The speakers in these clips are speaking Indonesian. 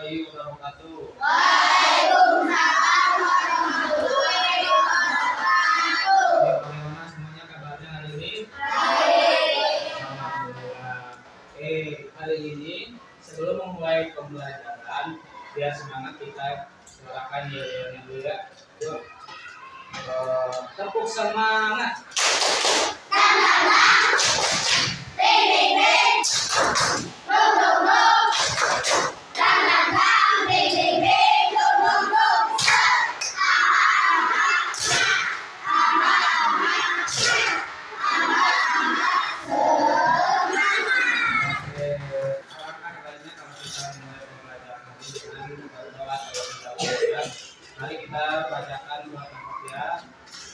warahmatullahi wabarakatuh. Waalaikumsalam warahmatullahi wabarakatuh. Bagaimana semuanya kabarnya hari ini? Alhamdulillah. Hari ini sebelum memulai pembelajaran, biar semangat kita suarakan yel-yelnya dulu ya. Yuk. Tepuk semangat. Mari kita bacakan surat Al-Fatihah,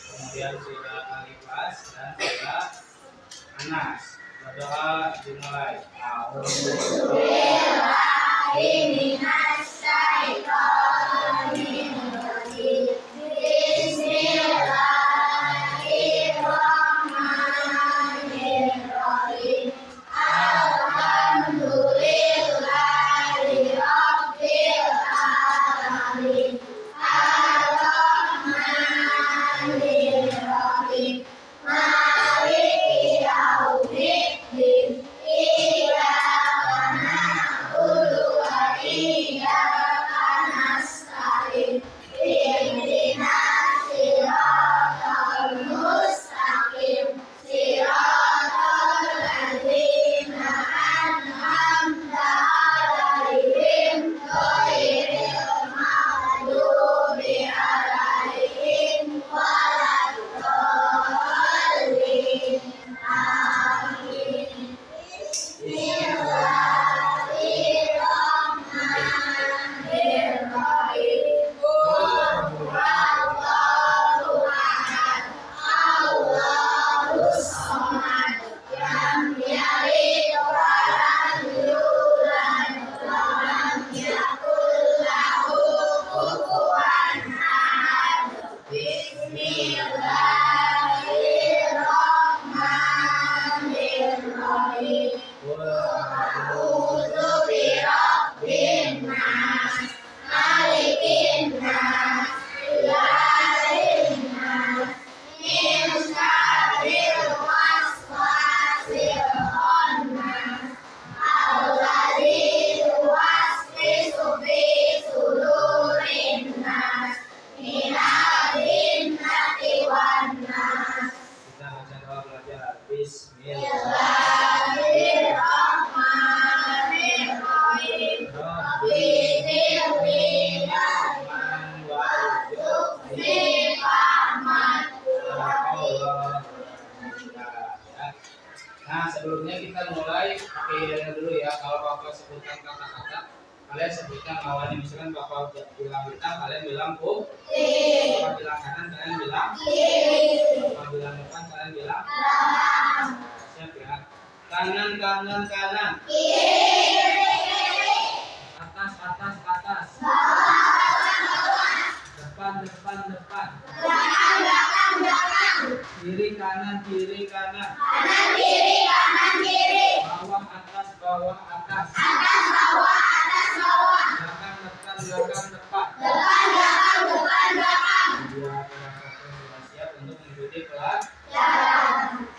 kemudian surat Al-Ikhlas dan surat Anas. Berdoa dimulai. Nah, sebelumnya kita mulai pakai dulu ya. Kalau Bapak sebutkan kata-kata, kalian sebutkan awalnya. Misalkan Bapak bilang kita, kalian bilang ku. Bapak bilang kanan, kalian bilang kiri. Bapak bilang depan, kalian bilang siap ya. Kanan, kanan, kanan. Atas, atas, atas. Depan, depan, depan. Kiri, kanan, kiri, kanan. Bawah, atas, bawah, atas. Belakang, depan, belakang, depan. Biar sudah siap untuk mengikuti kelas.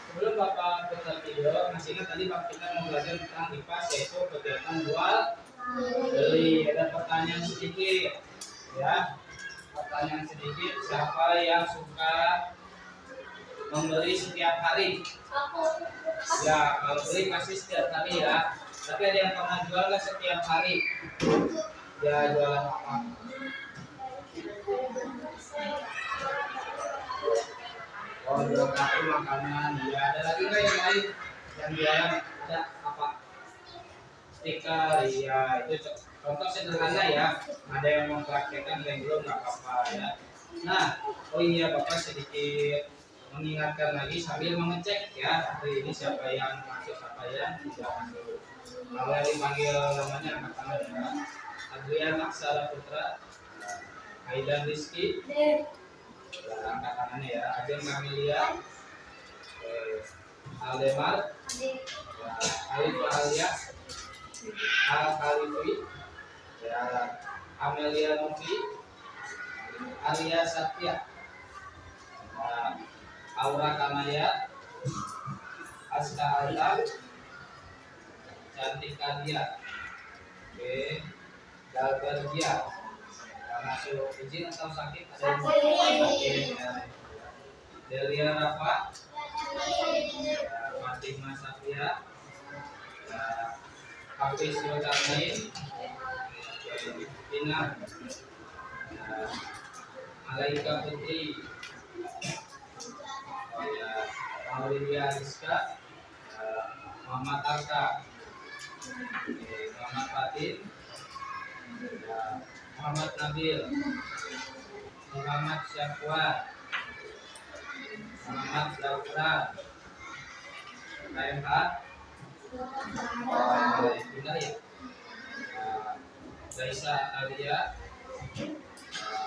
Sebelum Bapak putar video, masih ingat tadi Bapak kita mau belajar tentang IPA, yaitu kegiatan jual beli. Ada pertanyaan sedikit, ya. Pertanyaan sedikit, siapa yang suka membeli setiap hari? Ya, kalau beli pasti setiap hari ya. Tapi ada yang pernah jual nggak setiap hari? Ya, jualan apa? Oh, jual kartu makanan. Ya, ada lagi nggak yang lain? Yang jualan ada apa? Stiker. Ya, itu contoh sederhana ya. Ada yang mempraktekkan, ada yang belum, nggak apa-apa ya. Nah, oh iya, Bapak sedikit mengingatkan lagi sambil mengecek ya, hari ini siapa yang masuk, siapa yang tidak masuk. Kalau yang dipanggil namanya angkat tangan ya. Adrian Aksara Putra, Aidan Rizky, angkat tangannya ya. Ajeng Kamilia, Aldemar, Alif Alia, Al Khalifi, ya, Amelia Novi, Arya Satya, ya, Aura Kamaya, Aska Alta, Cantika Dia, oke, Dalbergia, masuk izin atau sakit? Ada yang sakit, ya. Delia Rafa, Fatima Safia, Hafiz Zulkarnain, Tina, Malaika Putri, Aulia Rizka, Muhammad Arka, Muhammad Fatin, Muhammad Nabil, Muhammad Syafwa, Muhammad Zafran, KMH, pindah ya, Raisa Alia,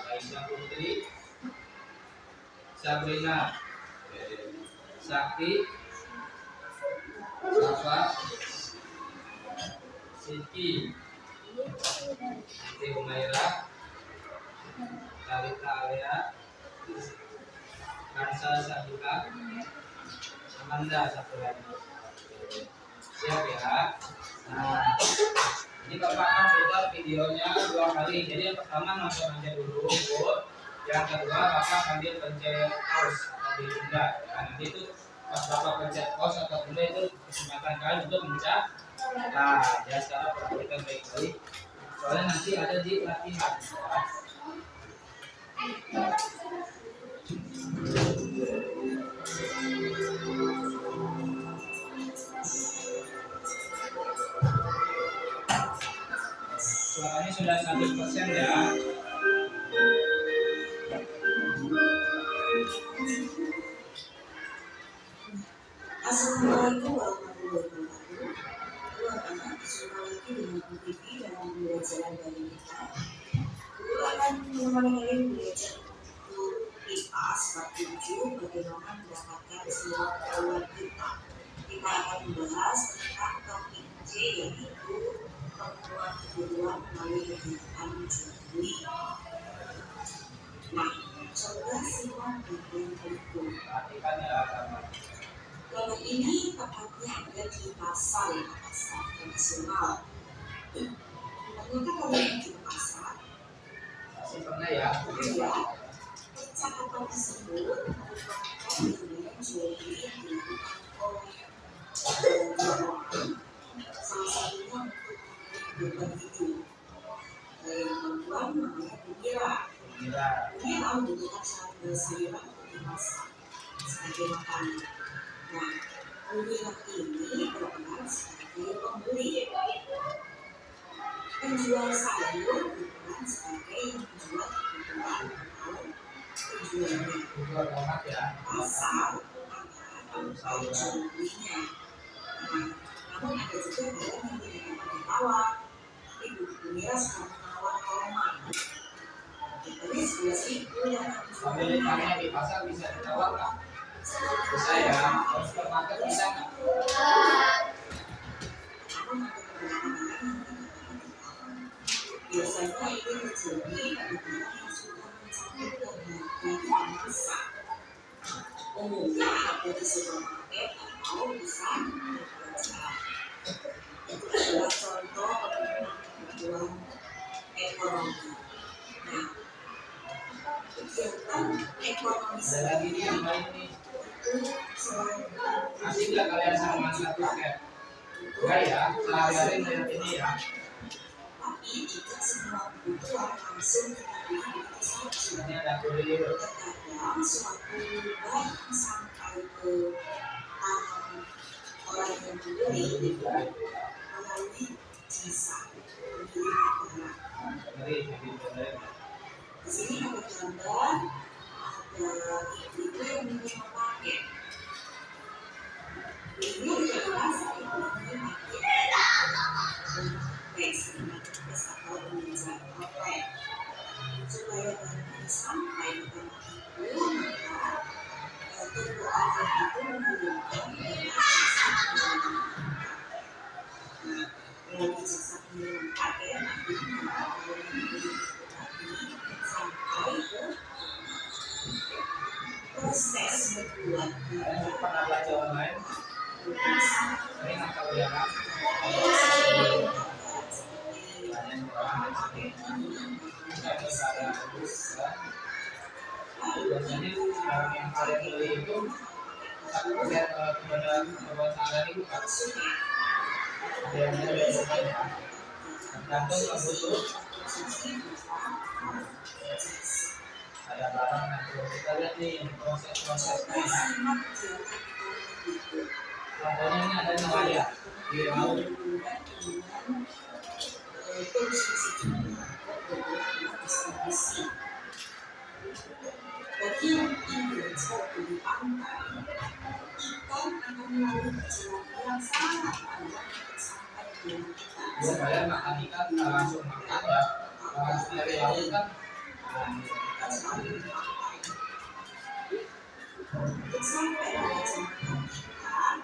Raisa Putri, Sabrina, Sakti, Safa, Siti, Siti Humaira, Talita Alia, Kansa Sabila, Amanda satu lagi. Siap ya. Nah, ini Bapak akan putar videonya 2 kali. Jadi yang pertama nonton aja dulu, Bu. Yang kedua Bapak sambil pencet pause atau ditunda. Nah, nanti itu pas Bapak pencet pause atau tunda itu kesempatan kalian untuk mencet. Nah, ya sekarang perhatikan baik-baik. Soalnya nanti ada di latihan. Ya. Suaranya sudah 100% ya. Assalamualaikum warahmatullahi wabarakatuh. Anak-anak, jumpa lagi dengan Bu Vivi dalam pembelajaran dari kita. Guru akan menemani belajar untuk IPA bab 7, bagaimana mendapatkan semua pengetahuan kita. Kita akan membahas tentang topik C, yaitu pertemuan kebutuhan melalui kegiatan jual beli. Nah, coba simak bagian berikut. Perhatikan ya, Kalau ini tepatnya ada di pasar tradisional. Ternyata kalau di pasar, masih pernah ya. ya, percakapan tersebut merupakan kegiatan jual beli yang dilakukan oleh orang. Salah satunya untuk beban hidup. Yang perempuan namanya Bumira. Bumira membutuhkan sayuran untuk dimasak sebagai makanan. Nah, Bumira ini berperan sebagai pembeli. Penjual sayur berperan sebagai yang menjual kebutuhan atau penjualnya. Pasar adalah penjual belinya. Nah, namun ada juga barang yang tidak dapat ditawar. Ibu Bumira sekarang menawar korma. Harganya 11.000 yang Pemilik tanah di pasar bisa ditawar nggak? Bisa ya. Kalau supermarket bisa nggak? Biasanya ini terjadi pada barang yang sudah mencapai kebutuhan masa. Umumnya ada di supermarket atau pusat perbelanjaan. Itu adalah contoh pemenuhan kebutuhan ekonomi. Nah, kegiatan ekonomi Ada lagi nih yang lain nih. itu selain Asik nggak kalian sama masak paket? Enggak ya, sehari-hari melihat ini ya. tapi tidak semua kebutuhan langsung kita beli begitu saja. Ini ada kurir. Terkadang suatu barang sampai ke tangan orang yang membeli itu melalui jasa pengiriman barang. Ngeri, jadi bener. Di sini ada gambar, ada ibu-ibu yang menerima paket. Ibu tidak merasa ibu menerima paket atau penjualan online. Supaya barang ini sampai di tangan ibu, maka toko online itu mengirimkan melalui jasa pengiriman paket. Melalui jasa pengiriman paket, artinya Biasanya barang yang kalian beli itu aku lihat kepada perwakilan itu kan ada yang lebih ya, tergantung kebutuhan. Ada barang yang perlu kita lihat nih proses-prosesnya. Contohnya ini ada nelayan di laut. Bagi yang ingin seperti di pantai, ikan akan melalui perjalanan yang sangat panjang sampai di kita. Dia kalian makan ikan langsung makan ya, langsung dari laut kan. Untuk sampai pada jam ikan,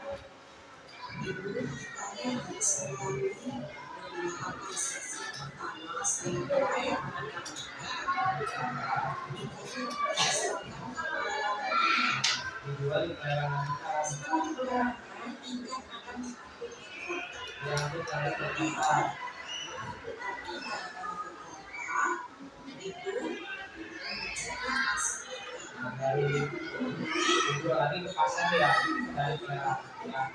itu ikannya harus melalui beberapa proses. Yang pertama, selain pelayanan yang Dijual di pelayaran ikan. setelah dipelihara, ikan akan diangkut Yang itu kalian bertempat. tetapi itu menunjukkan hasil Nah, dari dijual lagi ke pasar ya, dari pelayaran ikan.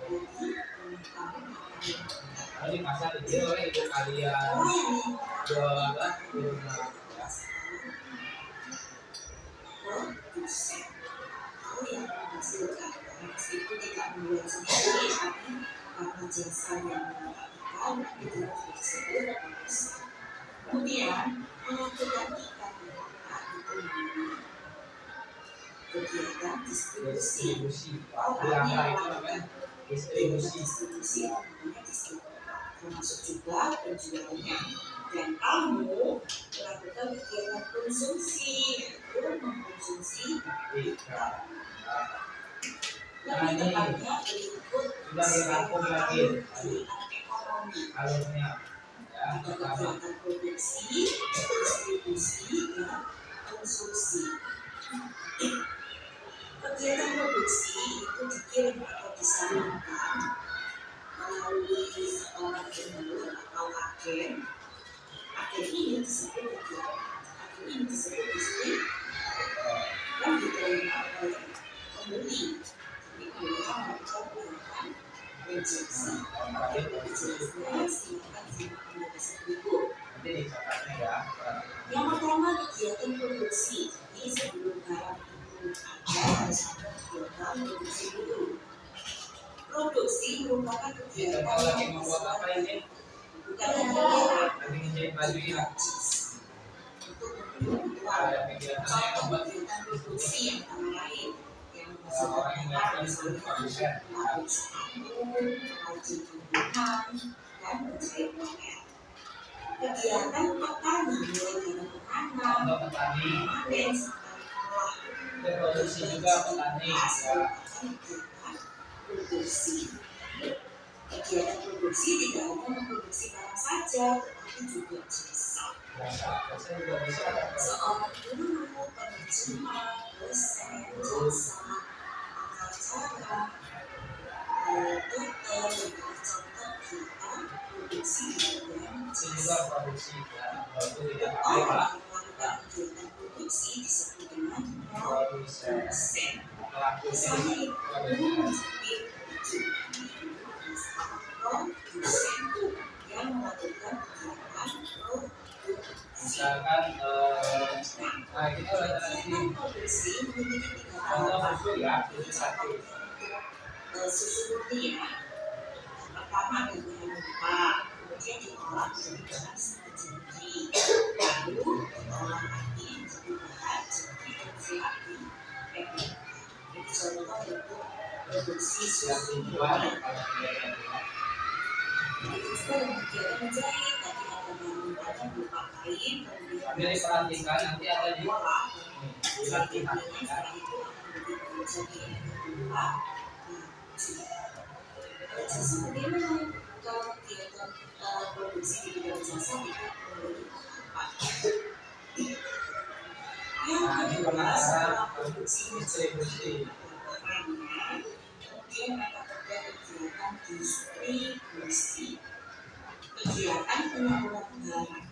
Kalau di pasar dijual oleh ibu kalian jual apa? Di rumah ya. produsen atau yang menghasilkan meskipun tidak membuat sendiri tapi karena jasa yang mendapatkan itu disebut produsen. Kemudian melakukan ikan berangkat itu namanya kegiatan distribusi. Distribusi. Orang Yang yang itu namanya distribusi. distribusi namanya distribusi termasuk juga penjualannya. Dan kamu melakukan kegiatan konsumsi yaitu mengkonsumsi Ikan. lebih tepatnya berikut Sudah dirangkum lagi kegiatan ekonomi alurnya ya. ada Pertama kegiatan produksi, distribusi, dan konsumsi. Kegiatan produksi itu dikirim atau disalurkan melalui seorang vendor atau agen. Agen ini disebut kegiatan, agen ini disebut distribusi yang diterima oleh pembeli. Jadi mereka melakukan kegiatan rejeksi. Rejeksinya silakan silakan menjadi berikut. nanti dicatatnya ya. Yang pertama kegiatan produksi. Jadi sebelum barang itu ada harus ada kegiatan produksi dulu. Produksi merupakan Kita kegiatan mau lagi yang membuat apa ini? bukan hanya barang Lagi ngejahit baju ya. untuk memenuhi kebutuhan. Ada kegiatannya yang Contoh membuat kegiatan produksi yang antara lain yang orang yang melakukan itu produsen. pabrik sepatu, pengrajin bangunan, dan penjahit novel. Kegiatan petani mulai dari menanam, Contoh petani, panen sampai mengolah itu produksi juga petani ya. kegiatan produksi. Kegiatan produksi tidak hanya memproduksi barang saja, tetapi juga jasa. Biasa juga bisa. Seorang guru, penerjemah, dosen, jasa, pengacara, dokter, menjadi contoh kegiatan produksi dan Itu jasa. juga produksi ya. Kalau itu tidak pakai Orang pak yang melakukan kegiatan produksi disebut dengan produsen. produsen. Pelakunya Misalnya itu guru menjadi produsen yang melakukan kegiatan produksi. misalkan nah kita udah tadi Kegiatan produksi memiliki tiga contoh tahapan. susu ya, susu sapi. Susu murni ya. Pertama ada bahan mentah, kemudian diolah menjadi bahan jadi. Lalu diolah lagi menjadi bahan jadi lagi. Itu contoh bentuk produksi Yang susu dijual murni. kalau kegiatan jual. Itu juga dengan kegiatan menjahit, tadi ada bahan mentahnya berupa kain, kemudian Tapi diperhatikan nanti ada di diolah. di latihan ya. Setelah itu akan menjadi menjadi berupa jasa. Bagaimana kalau kegiatan produksi di bidang jasa itu memiliki tahapan? Yang Nah, ini kedua, penantara setelah produksi distribusi. bahannya, kemudian akan ada kegiatan distribusi. Kegiatan penyaluran barang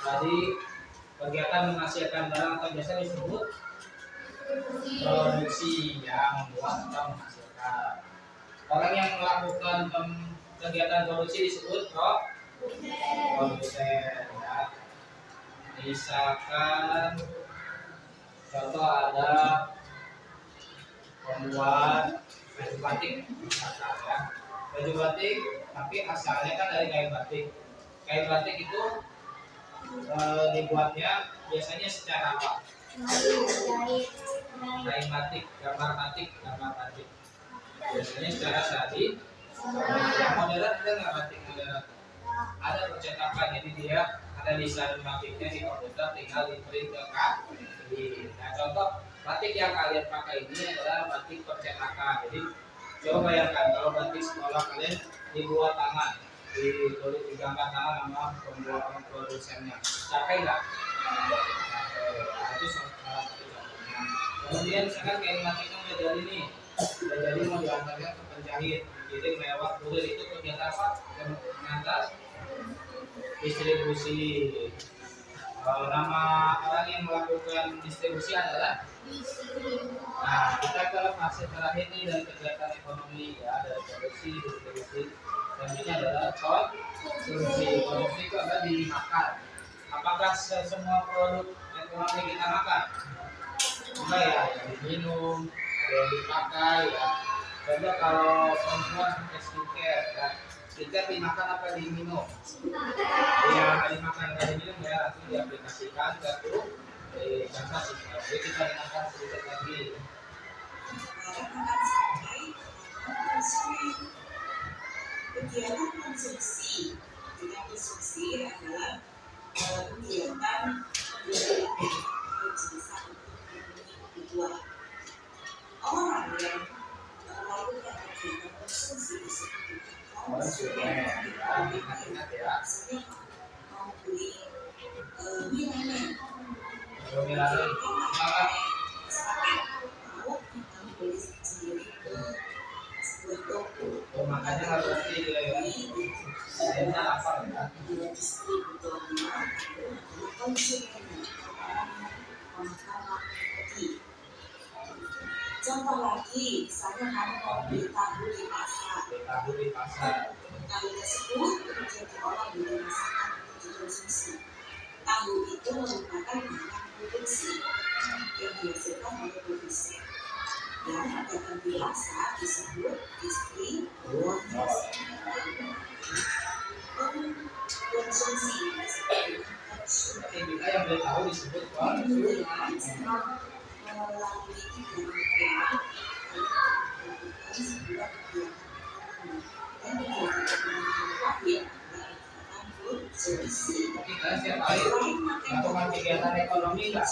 Tadi kegiatan menghasilkan barang atau jasa disebut produksi, yang membuat atau menghasilkan. Orang yang melakukan kegiatan produksi disebut produsen. Ya. Misalkan contoh ada pembuat baju batik, misalkan ya. Baju batik, tapi asalnya kan dari kain batik. Kain batik itu dibuatnya biasanya secara apa? Kain batik, gambar batik. Biasanya secara tadi. Yang modern ada nggak batik modern? Ada percetakan, jadi dia ada desain batiknya di komputer, tinggal di print ke KI. Nah, contoh batik yang kalian pakai ini adalah batik percetakan. Jadi coba bayangkan kalau batik sekolah kalian dibuat tangan, ditulis digambar tangan sama pembuat produsennya, capek nggak? Nah, itu salah satu contohnya. Kemudian misalkan kain batiknya udah jadi nih, udah jadi mau diantarkan ke penjahit, jadi lewat kurir, itu kegiatan apa? Mengantar distribusi. Nama orang yang melakukan distribusi adalah. Nah, kita ke fase terakhir nih dari kegiatan ekonomi, ya, dari produksi, distribusi. Selanjutnya adalah konsumsi. Konsumsi itu adalah dimakan. Apakah semua produk ekonomi kita makan? Enggak ya, yang diminum, ada yang dipakai ya. Contoh kalau perempuan pakai skincare, ya. Skincare dimakan apa diminum? Ya, nggak dimakan, nggak diminum ya, langsung diaplikasikan ke tubuh. Contoh sih, jadi kita dimakan sedikit lagi. Kegiatan konsumsi, kegiatan konsumsi adalah kegiatan berusaha untuk kebutuhan. Orang yang melakukan kegiatan konsumsi disebut konsumen. Ingat ya. Mau beli minuman, Pemilihan makan. mau kita beli sendiri ke sebuah toko. Makanya harus saya lapar ya. Distributornya adalah konsumen, orang contoh lagi, misalnya kamu mau beli tahu di pasar. Tahu di pasar. Tahu tersebut kemudian diolah menjadi masakan untuk dikonsumsi. Tahu itu merupakan bahan produksi yang dihasilkan oleh produsen. Yang akan biasa disebut distributor. Konsumsi Tapi juga yang boleh tahu disebut konsumsi. melalui tiga sebuah Kita setiap hari melakukan kegiatan ekonomi enggak?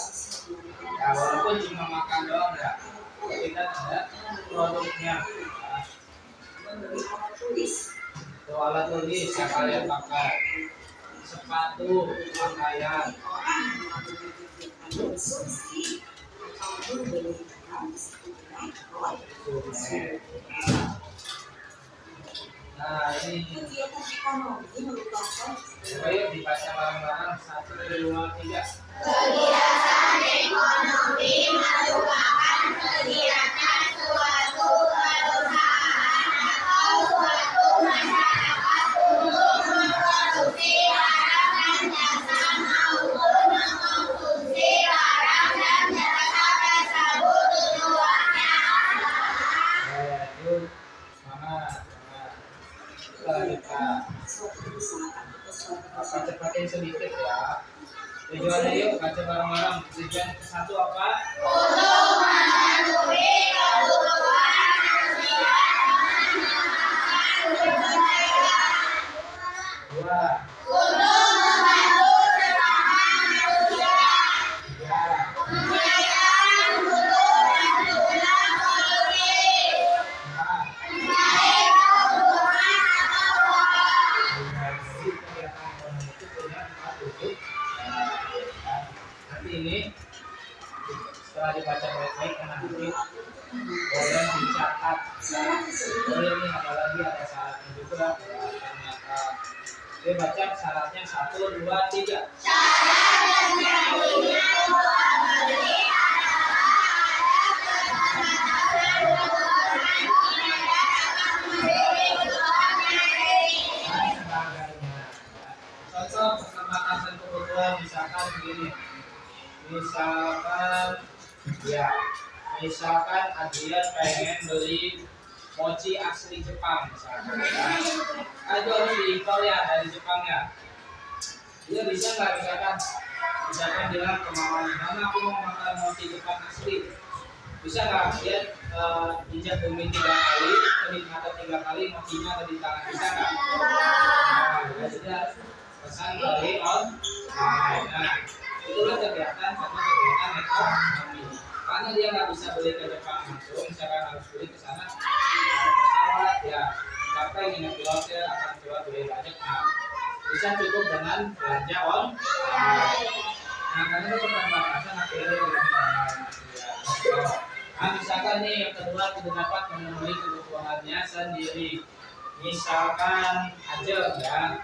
Ya, walaupun cuma makan doang ya, kita ada produknya. Itu alat tulis yang kalian pakai, sepatu, pakaian. Nah, ini kegiatan ekonomi merupakan ayo dibaca bareng-bareng, 1, 2, 3. Kegiatan ekonomi merupakan kegiatan suatu perusahaan atau suatu masyarakat untuk memproduksi barang dan jasa maupun mengkonsumsi barang dan jasa tersebut. Tujuannya Yuk, semangat. Kita suatu perusahaan atau suatu akan cepatin sedikit ya. Tujuannya yuk baca bareng-bareng. Tujuan satu apa? untuk memenuhi kebutuhan manusia Dua, untuk membantu sesama manusia tiga, menyediakan mutu dan guna solusi empat, baik kebutuhan atau pokok. lima. Jadi kegiatan ekonomi itu punya 4 titik. Nanti ini setelah dibaca baik-baik nanti boleh dicatat. Boleh ini ada lagi, ada syaratnya juga ya, ternyata Oke, baca syaratnya 1, 2, 3. Syarat dan janjinya jual beli Contoh keterbatasan kebutuhan misalkan begini. Misalkan Adrian pengen beli mochi asli Jepang misalkan ya. Itu harus diimpor ya dari Jepang ya. Dia bisa nggak misalkan bilang ke mamanya, mama aku mau makan mochi Jepang asli. Bisa nggak dia injak bumi 3 kali, atau 3 kali mochinya ada di tangan, bisa nggak? Nah, jadi harus pesan melalui online. Nah, itulah kegiatan ekonomi. Karena dia nggak bisa beli ke Jepang langsung, misalkan harus beli ke sana pesawat ya, capek nginep di hotel akan coba beli banyak. Nah, bisa cukup dengan belanja online. Nah, karena itu keterbatasan akhirnya dengan nah, misalkan nih yang kedua tidak dapat memenuhi kebutuhannya sendiri. Misalkan aja ya,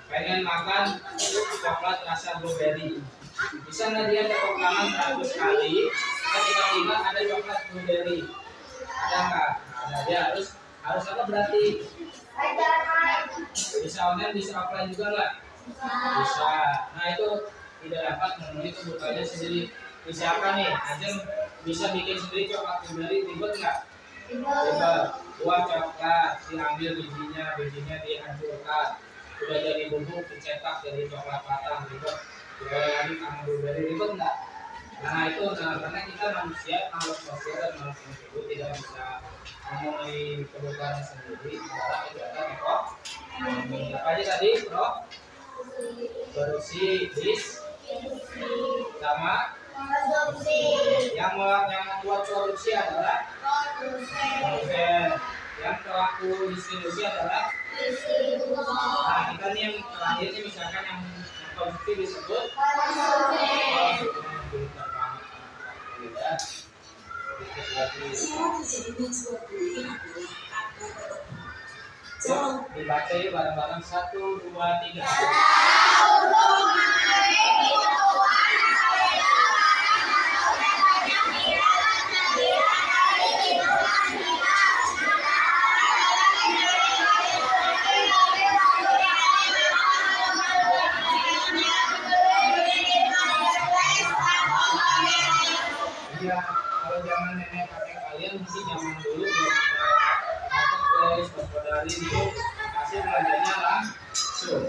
pengen makan coklat rasa blueberry. Bisa nggak dia tepuk tangan 100 kali, tiba-tiba ada coklat blueberry? Ada nggak? Ada, dia harus apa berarti? Bisa online, bisa offline juga nggak? Bisa. Nah itu tidak dapat memenuhi kebutuhannya sendiri. Misalkan nih, Ajeng bisa bikin sendiri coklat blueberry, ribet nggak? Ribet. Buah coklat, diambil bijinya dihancurkan, udah jadi bubuk, dicetak jadi coklat patang, ribet. Jual lagi sama blueberry, ribet nggak? Nah itu karena kita manusia, makhluk sosial dan makhluk hidup tidak bisa memenuhi kebutuhan sendiri, adalah kegiatan ekonomi. Apa aja tadi, Bro? Produksi, bis, sama yang membuat produksi adalah produsen, yang pelaku distribusi adalah nah kita nih yang terakhir ini misalkan yang konsumsi disebut dibaca yuk bareng-bareng 1, 2, 3. Iya, kalau zaman nenek kakek kalian mungkin zaman dulu belum ada marketplace, dari itu pasti belanjanya langsung.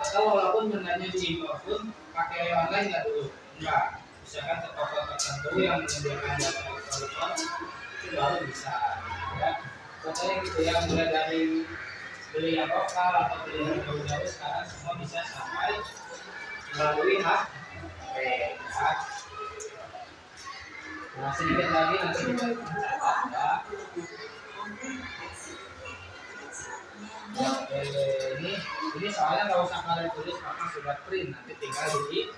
Atau walaupun belanjanya diimpor pun pakai online nggak dulu? Enggak. Misalkan ke toko tertentu yang menyediakan jasa ekspor itu baru bisa. Ya, pokoknya gitu ya, mulai dari beli yang lokal atau beli yang jauh-jauh sekarang semua bisa sampai melalui HP. Ya. Nah, sedikit lagi nanti kita catat ya. Ini soalnya nggak usah kalian tulis karena sudah print, nanti tinggal di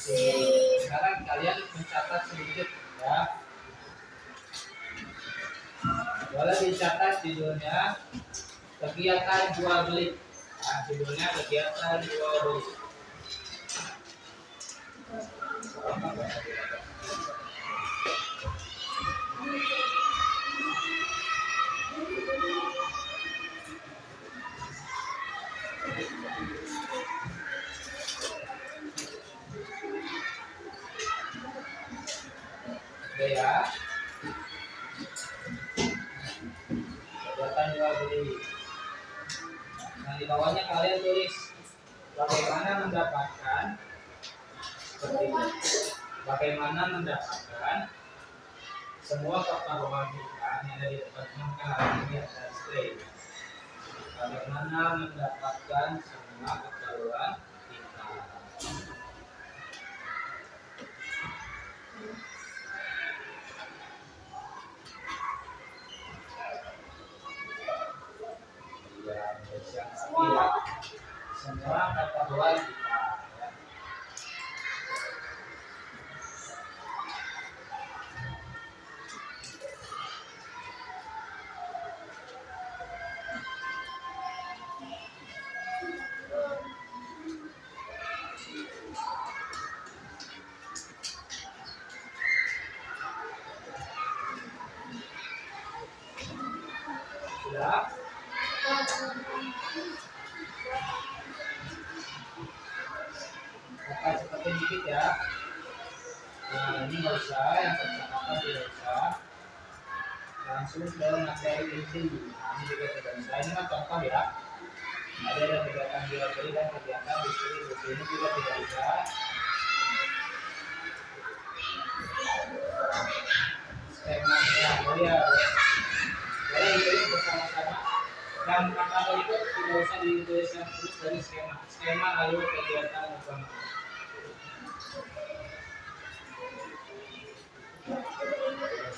sini. Sekarang kalian mencatat sedikit ya. Boleh dicatat judulnya kegiatan jual beli. Nah, judulnya kegiatan jual beli. Oke ya. Kegiatan jual beli. Nah, di bawahnya kalian tulis bagaimana mendapatkan seperti ini. Bagaimana mendapatkan semua pertaruhan kita yang ada di depan ini ada display. Bagaimana mendapatkan semua pertaruhan kita. Ya, semua pertaruhan kita. Ya. ya. Nah, ini nggak usah, yang percakapan tidak usah. Langsung ke materi inti. Nah, ini juga tidak usah. Ini mah contoh ya. Ada kegiatan jual beli dan kegiatan distribusi, ini juga tidak usah. Skema ya, boleh ditulis bersama-sama. Dan kata itu tidak usah ditulis yang terus dari skema lalu kegiatan utama.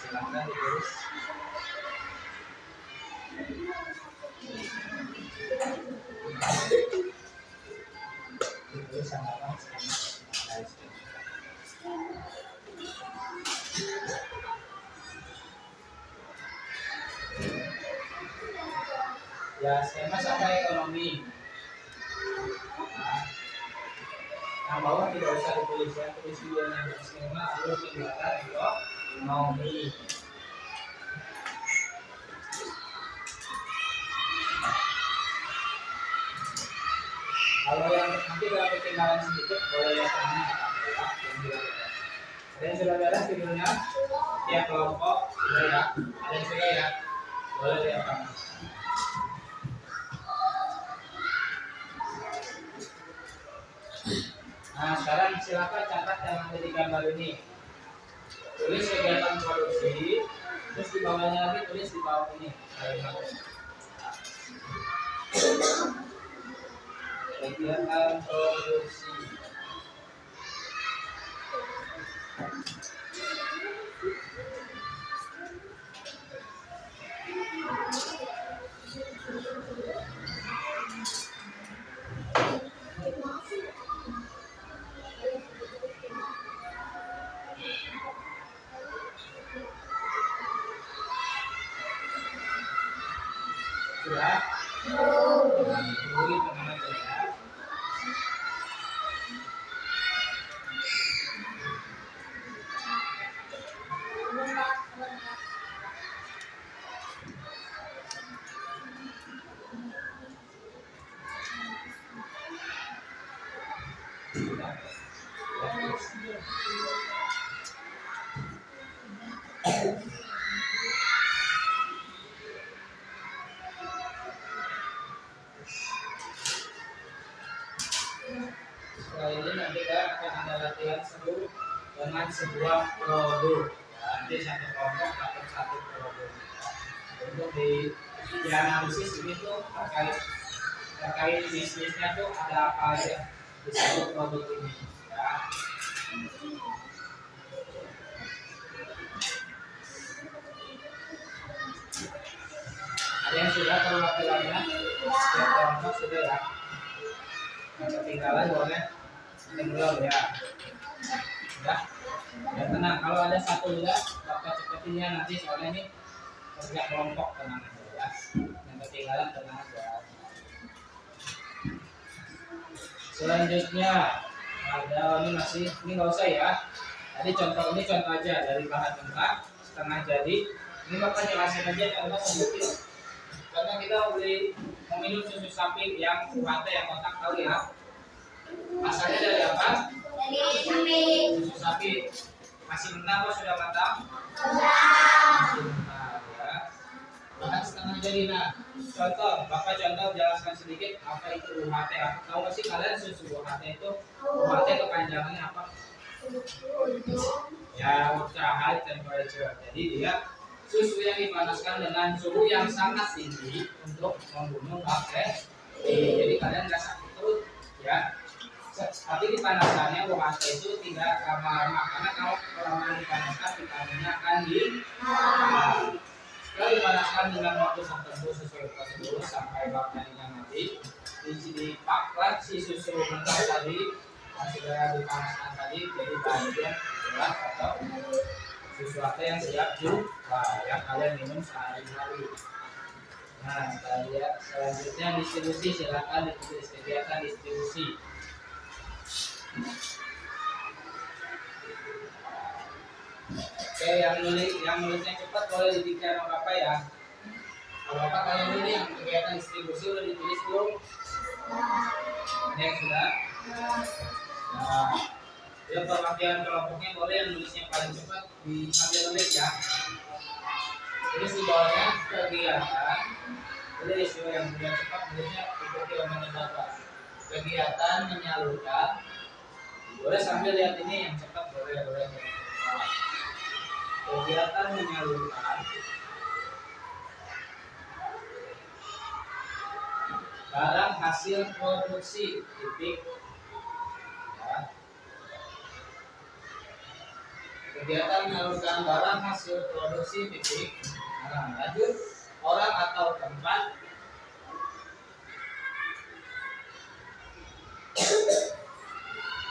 Silakan ditulis. Ditulis sama skema. Ya, skema sama ekonomi. Nah, yang bawah tidak usah ditulis ya, tulis dulu yang skema lalu kegiatan ekonomi. Kalau yang nanti kalau ketinggalan sedikit boleh lihat tanya ya, ada yang sudah beres tidurnya? Ya kelompok sudah ya, ada yang sudah ya, boleh lihat tanya. Nah sekarang silakan catat yang ada di gambar ini. Tulis kegiatan produksi, terus di bawahnya lagi tulis di bawah ini. Kegiatan produksi. Sudah? Tungguin tenang aja ya. Setelah ini nanti kita akan ada latihan seru dengan sebuah produk. Nanti satu kelompok dapat satu produk. Untuk di analisis ini tuh terkait bisnisnya tuh ada apa aja di satu produk ini. Ya. Ada yang sudah perwakilannya? Setiap kelompok sudah ya. Yang ketinggalan boleh belum ya. Ya tenang, kalau ada satu ya bapak cepetinnya nanti soalnya ini kerja kelompok, tenang aja ya. Yang ketinggalan tenang aja. Selanjutnya ada ini nggak usah ya. Tadi contoh aja dari bahan mentah setengah jadi. Ini bapak jelasin aja contoh sedikit. Contoh kita mau minum susu sapi yang UHT yang kotak tahu ya. Asalnya dari apa? Susu sapi. Masih mentah atau sudah matang? Masih mentah ya. Bahan setengah jadi. Nah, bapak contoh jelaskan sedikit apa itu UHT. Tahu nggak sih kalian susu UHT itu? UHT kepanjangannya apa? Ya, ultra high temperature. Jadi dia susu yang dipanaskan dengan suhu yang sangat tinggi untuk membunuh bakteri. Jadi kalian nggak sakit perut ya. Tapi dipanaskannya UHT itu tidak lama-lama karena kalau kelamaan dipanaskan vitaminnya akan setelah dipanaskan dengan waktu tertentu sesuai prosedur sampai bakterinya mati, dipaklah si susu mentah tadi yang sudah dipanaskan tadi jadi bagian gelas atau susu UHT yang siap yang kalian minum sehari-hari. Nah, selanjutnya distribusi, silakan ditulis kegiatan distribusi. Oke, yang nulisnya cepat boleh didikte sama bapak ya. Kalau bapak kalian ini yang kegiatan distribusi udah ditulis belum? Yang sudah? Nah, Ya, perwakilan kelompoknya boleh yang nulisnya paling cepat diambil nulis ya. Ini simbolnya kegiatan. Jadi istilah yang punya cepat nulisnya ikuti omongan bapak. Kegiatan menyalurkan. Boleh sambil lihat ini yang cepat boleh. Kegiatan menyalurkan barang hasil produksi titik. Ya. Kegiatan menyalurkan barang hasil produksi titik. Nah, lanjut orang atau tempat.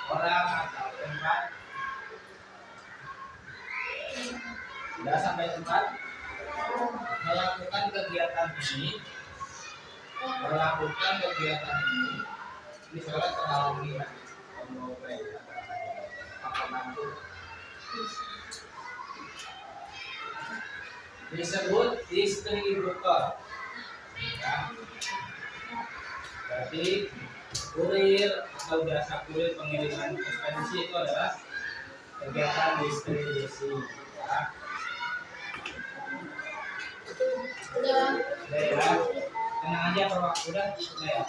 Orang atau tempat. Sudah sampai tempat. Melakukan kegiatan ini. Ini soalnya terlalu ya. Disebut distributor. Ya. Berarti kurir atau jasa kurir pengiriman ekspedisi itu adalah kegiatan distribusi. Ya. Udah ya. Tenang aja kalau udah ya.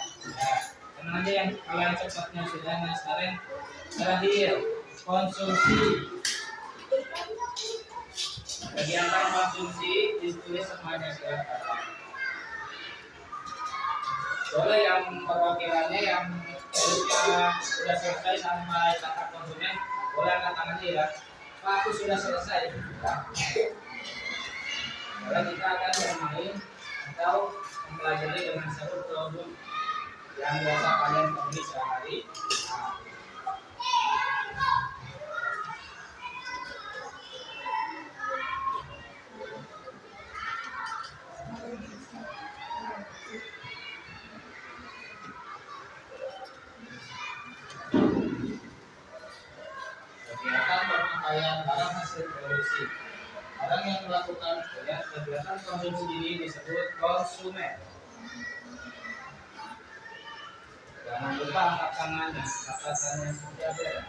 Tenang aja yang kalian cepatnya sudah. Nah sekarang terakhir konsumsi. Kegiatan konsumsi ditulis semuanya silakan. Boleh yang perwakilannya yang sudah selesai sampai kata konsumen boleh angkat tangan aja ya. Pak aku sudah selesai. Boleh kita akan bermain atau mempelajari dengan satu produk yang biasa kalian temui sehari. Kegiatan pemakaian barang hasil produksi. Orang yang melakukan kegiatan konsumsi ini disebut konsumen. Jangan lupa angkat tangannya, katakannya seperti apa ya?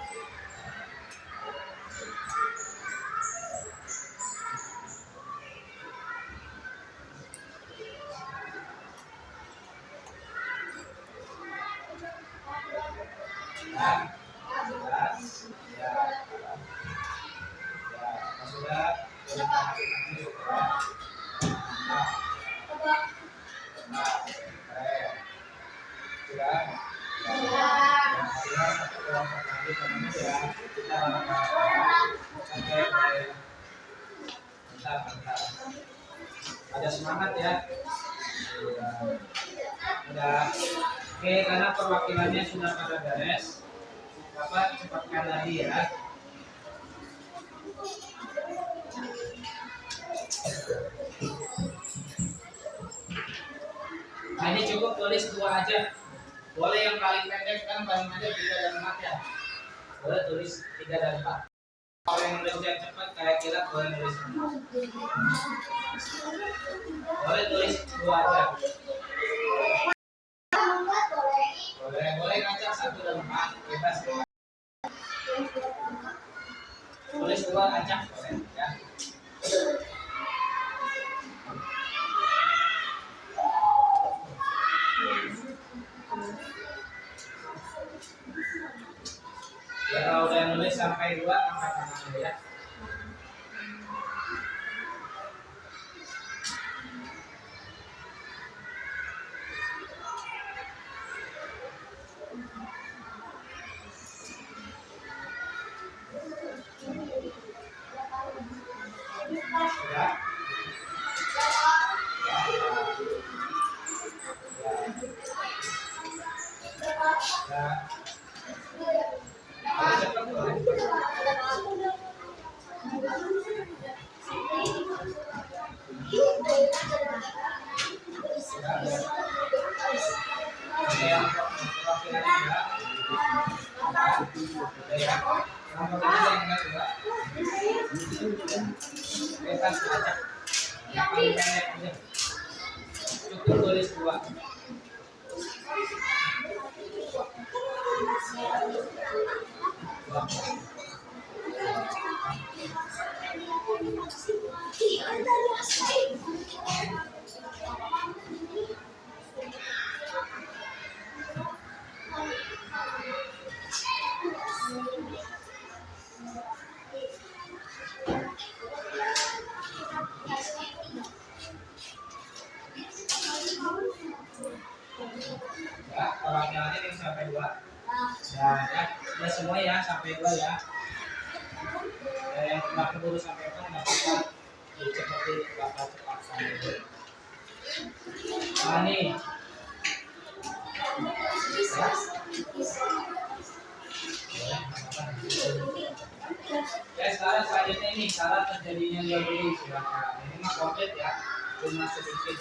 Ada semangat ya. Udah. Oke, karena perwakilannya sudah pada beres, Bapak cepatkan lagi ya. Nah, ini cukup tulis 2 aja. Boleh yang paling pendek kan paling pendek 3 dan 4 ya. Boleh tulis 3 dan 4. Kalau yang nulis yang cepat kayak kira boleh nulis 4. Boleh tulis 2 aja. Boleh ngacak 1 dan 4 bebas ya. Tulis 2 ngacak boleh ya. Ya kalau udah nulis sampai 2 angkat tangan ya. Ya. Cukup tulis 2. Ya, perwakilannya yang sampai 2. Ya semua ya sampai 2 ya. Yang nggak keburu sampai 4 nggak apa-apa. Seperti bakal cepat sampai. Nah nih. Ya sekarang selanjutnya ini syarat terjadinya jual beli silakan. Ini mah komplit ya, cuma sedikit.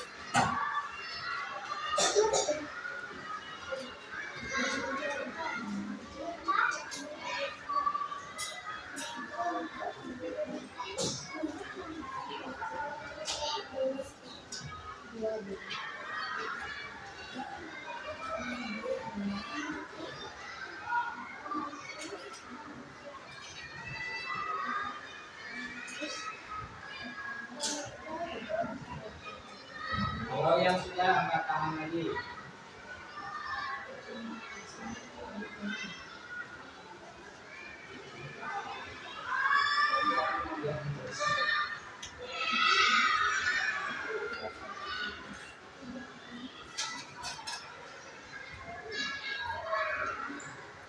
Kalau yang sudah angkat tangan lagi.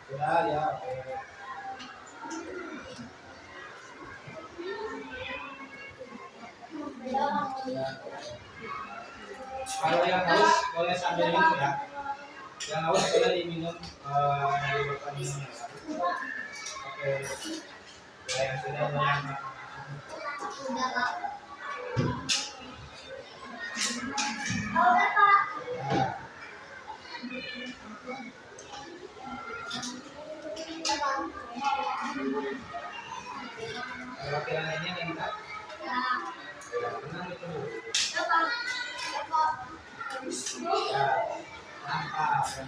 Sudah ya, oke. Ya. Kalau yang haus boleh sambil minum ya. Yang haus boleh diminum dari botol minumnya. Oke. Ya, yang sudah boleh makan. Ya. Perwakilan ini yang kita. Ya, tenang itu dulu. Ya, nampak.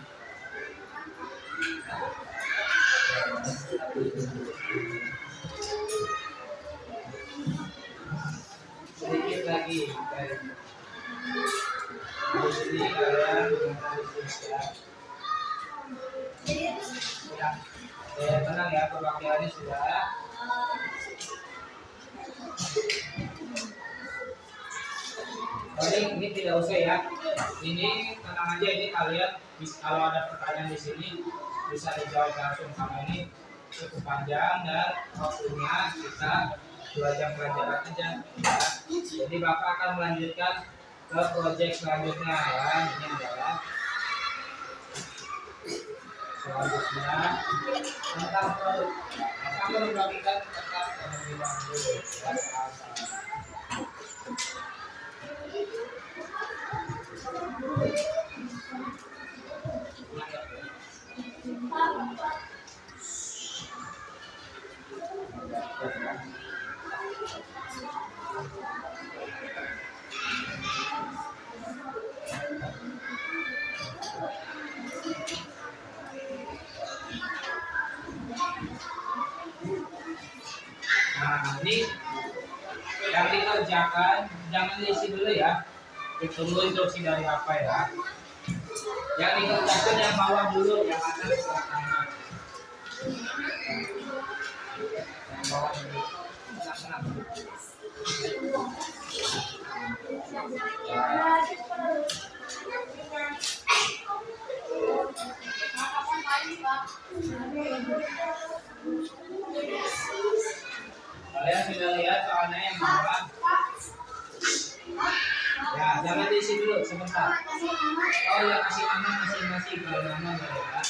Sedikit lagi dari sini kalian menggunakan ya. Ya, tenang ya, perwakilannya sudah. Ini tidak usah ya. Ini tenang aja, ini kalian kalau ada pertanyaan di sini bisa dijawab langsung karena ini cukup panjang dan waktunya kita 2 jam pelajaran aja. Ya. Jadi Bapak akan melanjutkan ke proyek selanjutnya ya. Ini adalah selanjutnya tentang produk. Akan membagikan tentang pengembangan dulu. Nah, ini yang dikerjakan jangan diisi dulu ya. Ditunggu instruksi dari apa ya. Yang dikerjakan yang bawah dulu, yang atas silakan. Yang bawah dulu. Tenang. Kalian sudah lihat soalnya yang bawah. Ya, jangan diisi dulu sebentar. Oh ya, kasih nama masing-masing kalau nama ya.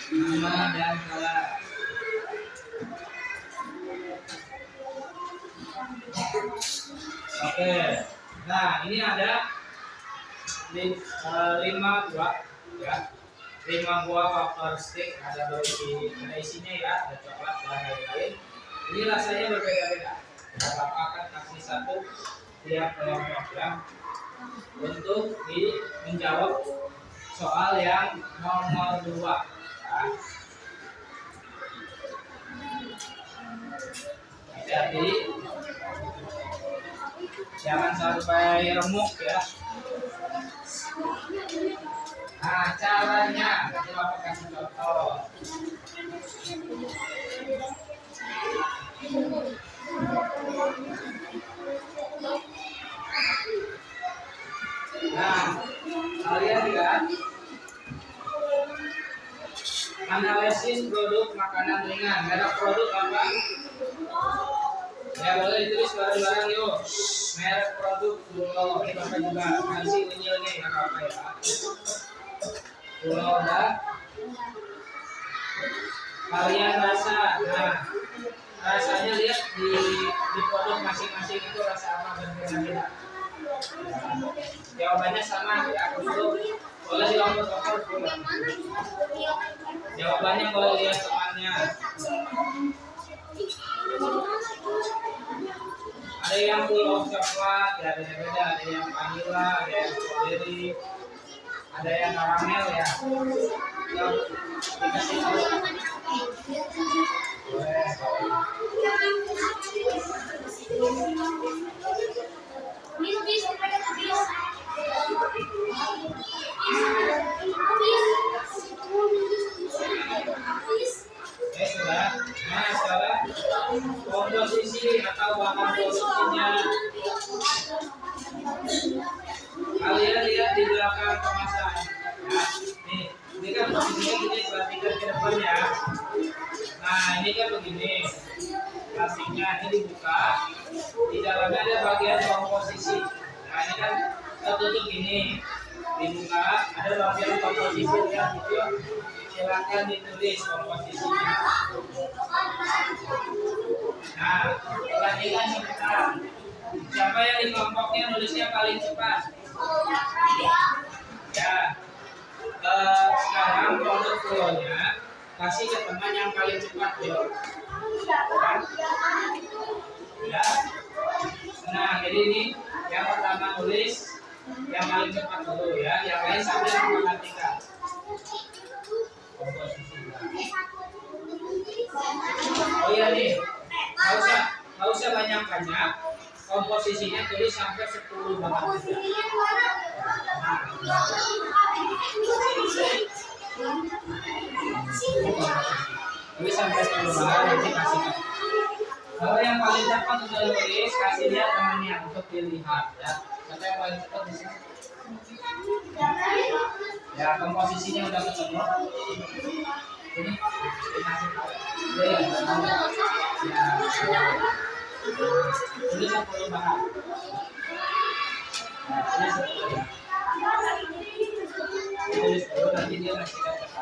Nama dan kelas. Oke. Nah, ini ada 5 buah ya. 5 buah wafer stick ada isinya ya, ada coklat dan lain-lain. Ini rasanya berbeda-beda. Bapak akan kasih satu tiap kelompok ya untuk menjawab soal yang nomor 2 ya. Jadi jangan sampai remuk ya. Nah, caranya nanti Bapak kasih contoh. Nah, kalian lihat Analisis produk makanan ringan. Merek produk apa? Ya boleh ditulis bareng-bareng yuk. Merek produk Pulo. Ini bapak juga kasih unyilnya nggak apa-apa ya. Pulo udah. Varian rasa. Nah, rasanya lihat di produk masing-masing itu rasa apa berbeda-beda. Jawabannya sama ya. Dulu boleh dilompat-lompat dulu. Jawabannya boleh lihat temannya. Ada yang full of coklat, ya beda-beda. Ada yang vanilla, ada yang strawberry, ada yang karamel ya. Yang dikasih tahu. Boleh. Sudah. Nah sekarang komposisi atau bahan produksinya. Kalian lihat di belakang kemasan. Ya, nih, ini kan posisinya gini, perhatikan ke depan ya. Nah ini kan begini, plastiknya ini dibuka, di dalamnya ada bagian komposisi. Nah ini kan tertutup gini, dibuka, ada bagian komposisi yang itu. Silakan ditulis komposisinya. Nah, perhatikan sebentar. Siapa yang di kelompoknya nulisnya paling cepat? Ya. Sekarang produk Pulonya kasih ke teman yang paling cepat yuk. Ya. Nah, jadi ini yang pertama nulis yang paling cepat dulu ya. Yang lain sambil memperhatikan. Oh iya nih, nggak usah banyak-banyak. Komposisinya tulis sampai 10 bahan. Tulis sampai 10 bahan nanti kasih. Kalau yang paling cepat sudah tulis, kasih lihat temannya untuk dilihat ya. Siapa yang paling cepat di sini? Ya komposisinya udah ketemu. Ini dikasih tahu. Ya. Ini 10 bahan. Ini 10 ya. Ini 10 nanti dia masih cepat ya.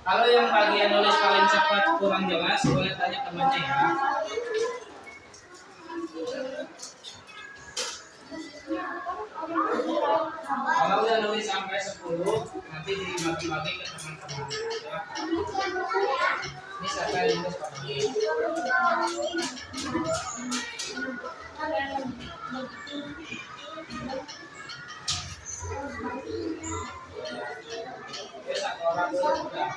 Kalau yang bagian nulis paling cepat kurang jelas, boleh tanya temannya ya. Kalau udah nulis sampai 10, nanti dibagi-bagi ke teman-teman ya. Ini siapa yang nulis pagi? Ya, satu orang dulu sudah.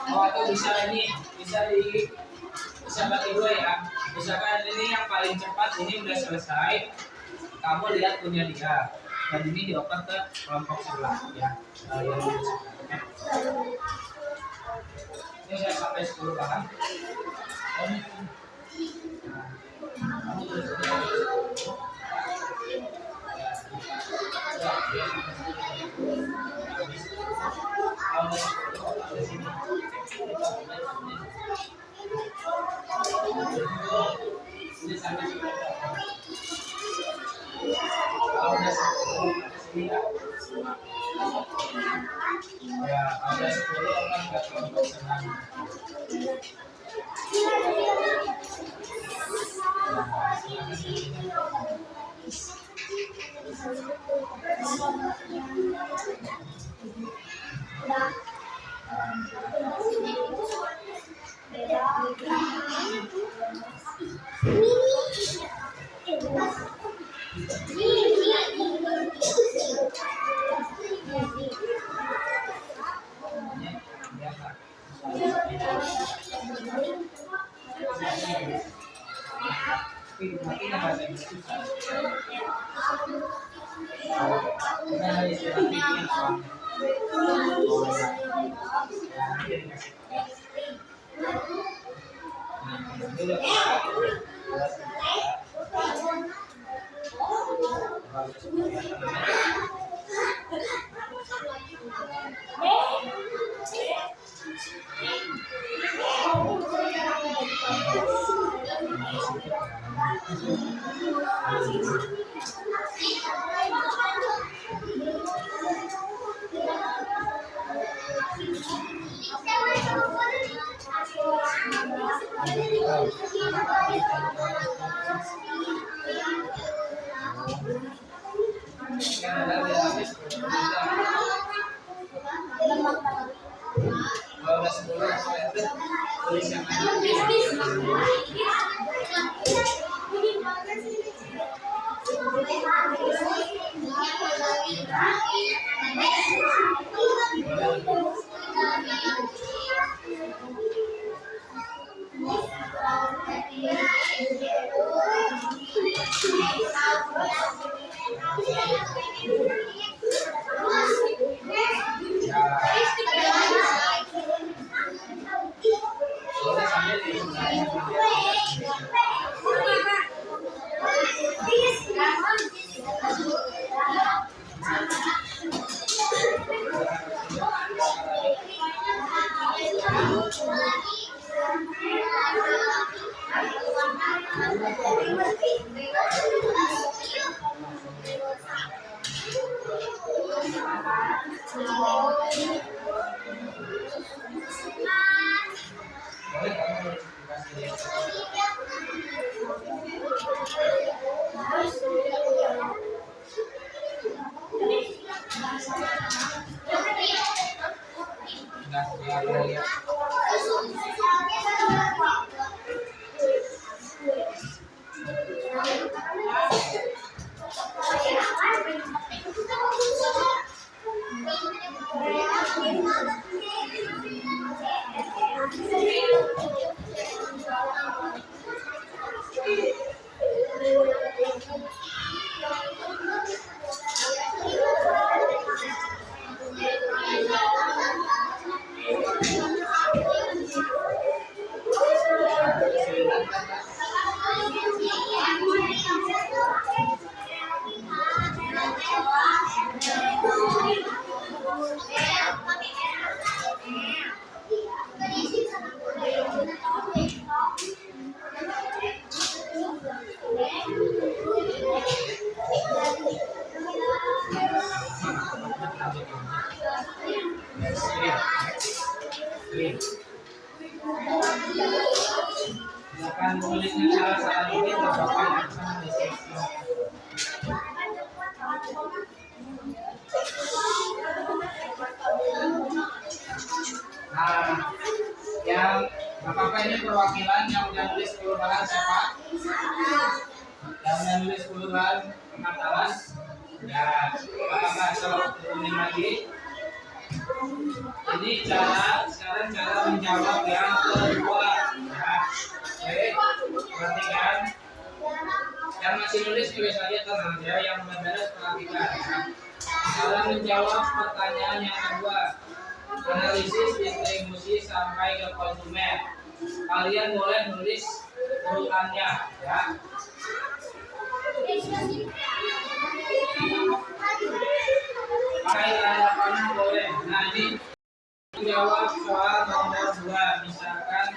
Oh, atau bisa ini, bisa bagi dua ya. Misalkan ini yang paling cepat, ini udah selesai. Kamu lihat punya dia, dan ini dioper ke kelompok sebelah ya. Yang ini saya sampai 10 bahan. Oh, ini. Nah, kamu tulis ini. Ya, ada 10 orang nggak kelompok senang. Dulu, kan ada habis. Kalau udah 10 tulis yang ada. Boleh sambil di boleh kamu kasih Nah, ya, ya. Silakan tulisnya salah ini terpakai akan disini. Nah, yang apa ini perwakilan yang udah nulis kelurahan siapa? Yang udah nulis kelurahan Matalas. Ya, apakah kalau turunin lagi? Ini sekarang cara menjawab yang kedua. Ya, oke, perhatikan. Yang masih nulis tulis aja tenang ya, yang beres perhatikan. Ya. Cara menjawab pertanyaan yang kedua. Analisis distribusi sampai ke konsumen. Kalian boleh nulis urutannya, ya. Pakai tanda panah boleh. Nah ini jawab soal nomor 2. Misalkan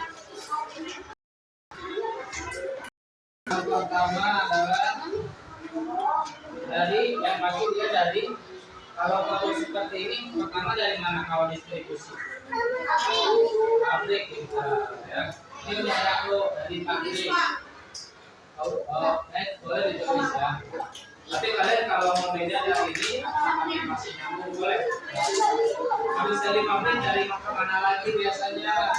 yang pertama adalah dari yang pasti dia dari kalau seperti ini pertama dari mana kalau distribusi? Pabrik kita ya. Ini udah ada dari pabrik. Boleh ditulis ya. Tapi kalian kalau mau beda dari ini, masih nyambung boleh. Habis dari pabrik dari mana lagi biasanya?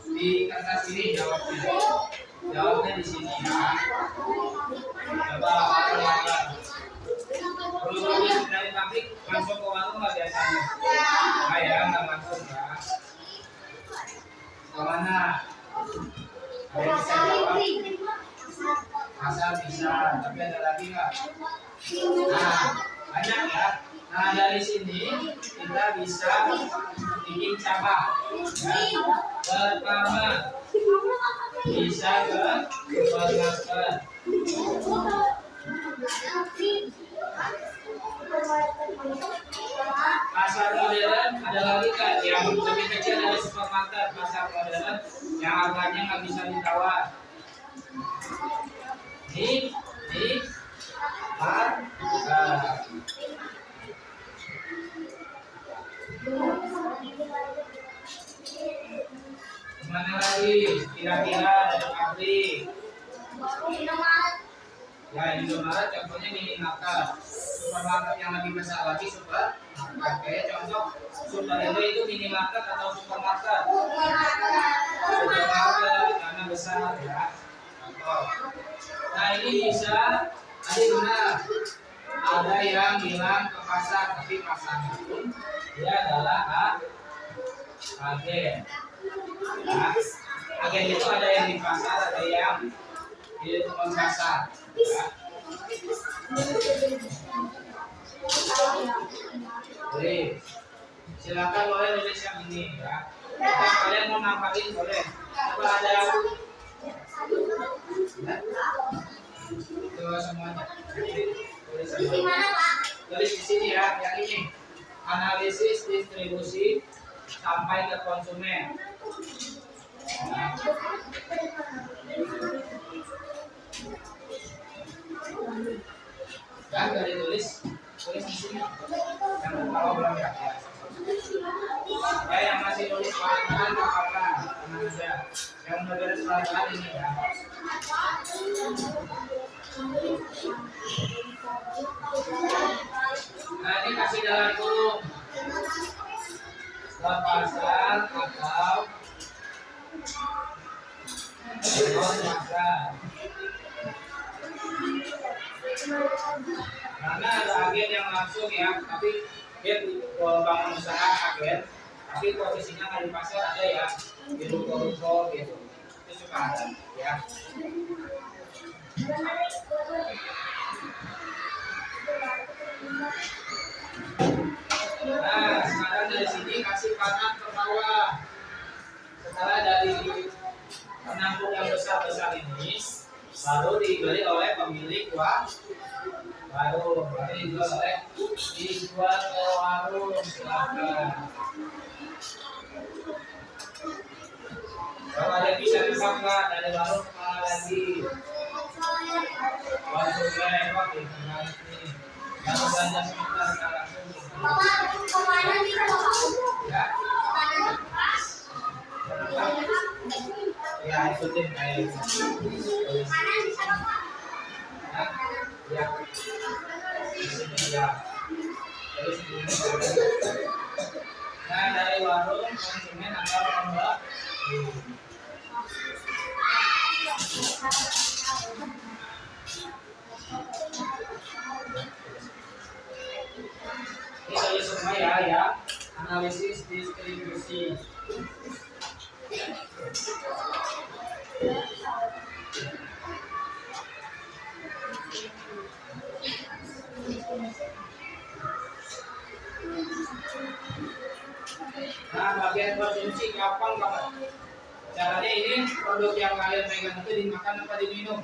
Di kertas ini jawabnya. Jawabnya di sini ya. Coba apa? Kalau habis dari pabrik langsung ke warung nggak biasanya? Nah ya, nggak langsung ya. Kemana? Ada yang bisa jawab? Asal bisa, tapi ada lagi nggak? Nah, banyak ya. Nah dari sini kita bisa bikin cabang. Ya. Pertama, bisa ke supermarket. Pasar modern ada lagi kan yang lebih kecil dari supermarket. Pasar modern yang harganya nggak bisa ditawar. Di harga. Mana lagi? Kira-kira dari pabrik. Ya, Indomaret contohnya minimarket. Supermarket yang lebih besar lagi supermarket. Kayak contoh Superindo itu minimarket atau supermarket? Supermarket karena besar ya. Contoh. Nah ini bisa tadi benar. Ada yang bilang ke pasar, tapi pasarnya pun dia adalah agen. Ya. Agen itu ada yang di pasar, ada yang di tempat pasar. Ya. Jadi silakan boleh nulis yang ini ya. Jika kalian mau nampakin boleh. Coba ada ya. Itu semuanya. Tulis di sini ya, yang ini. Analisis distribusi sampai ke konsumen. Kan dari tulis di sini. Yang kalau belum ya. Ya yang masih tulis bahan apa-apa, tenang aja. Yang udah beres bahan ini ya. Nah ini kasih dalam kurung. Ke pasar atau pasar. Karena ada agen yang langsung ya, tapi dia bangun usaha agen, tapi posisinya nggak di pasar, ada ya di ruko-ruko gitu. Itu suka ada ya. Nah, sekarang dari sini kasih panah ke bawah. Setelah dari penampung yang besar-besar ini, baru dibeli oleh pemilik warung. Baru dijual ke warung. Silakan. Kalau ada bisa nebak nggak dari warung kemana lagi? Warung lewat di tengah ini. Kalau belanja sebentar langsung. Ya. Ya ikutin kayak gitu. Ya. Di sini ya. Terus ini. Nah dari warung konsumen atau pembeli. Ini saya semua ya, analisis distribusi. Nah, bagian konsumsi kapan kapan? Caranya ini produk yang kalian pegang itu dimakan apa diminum?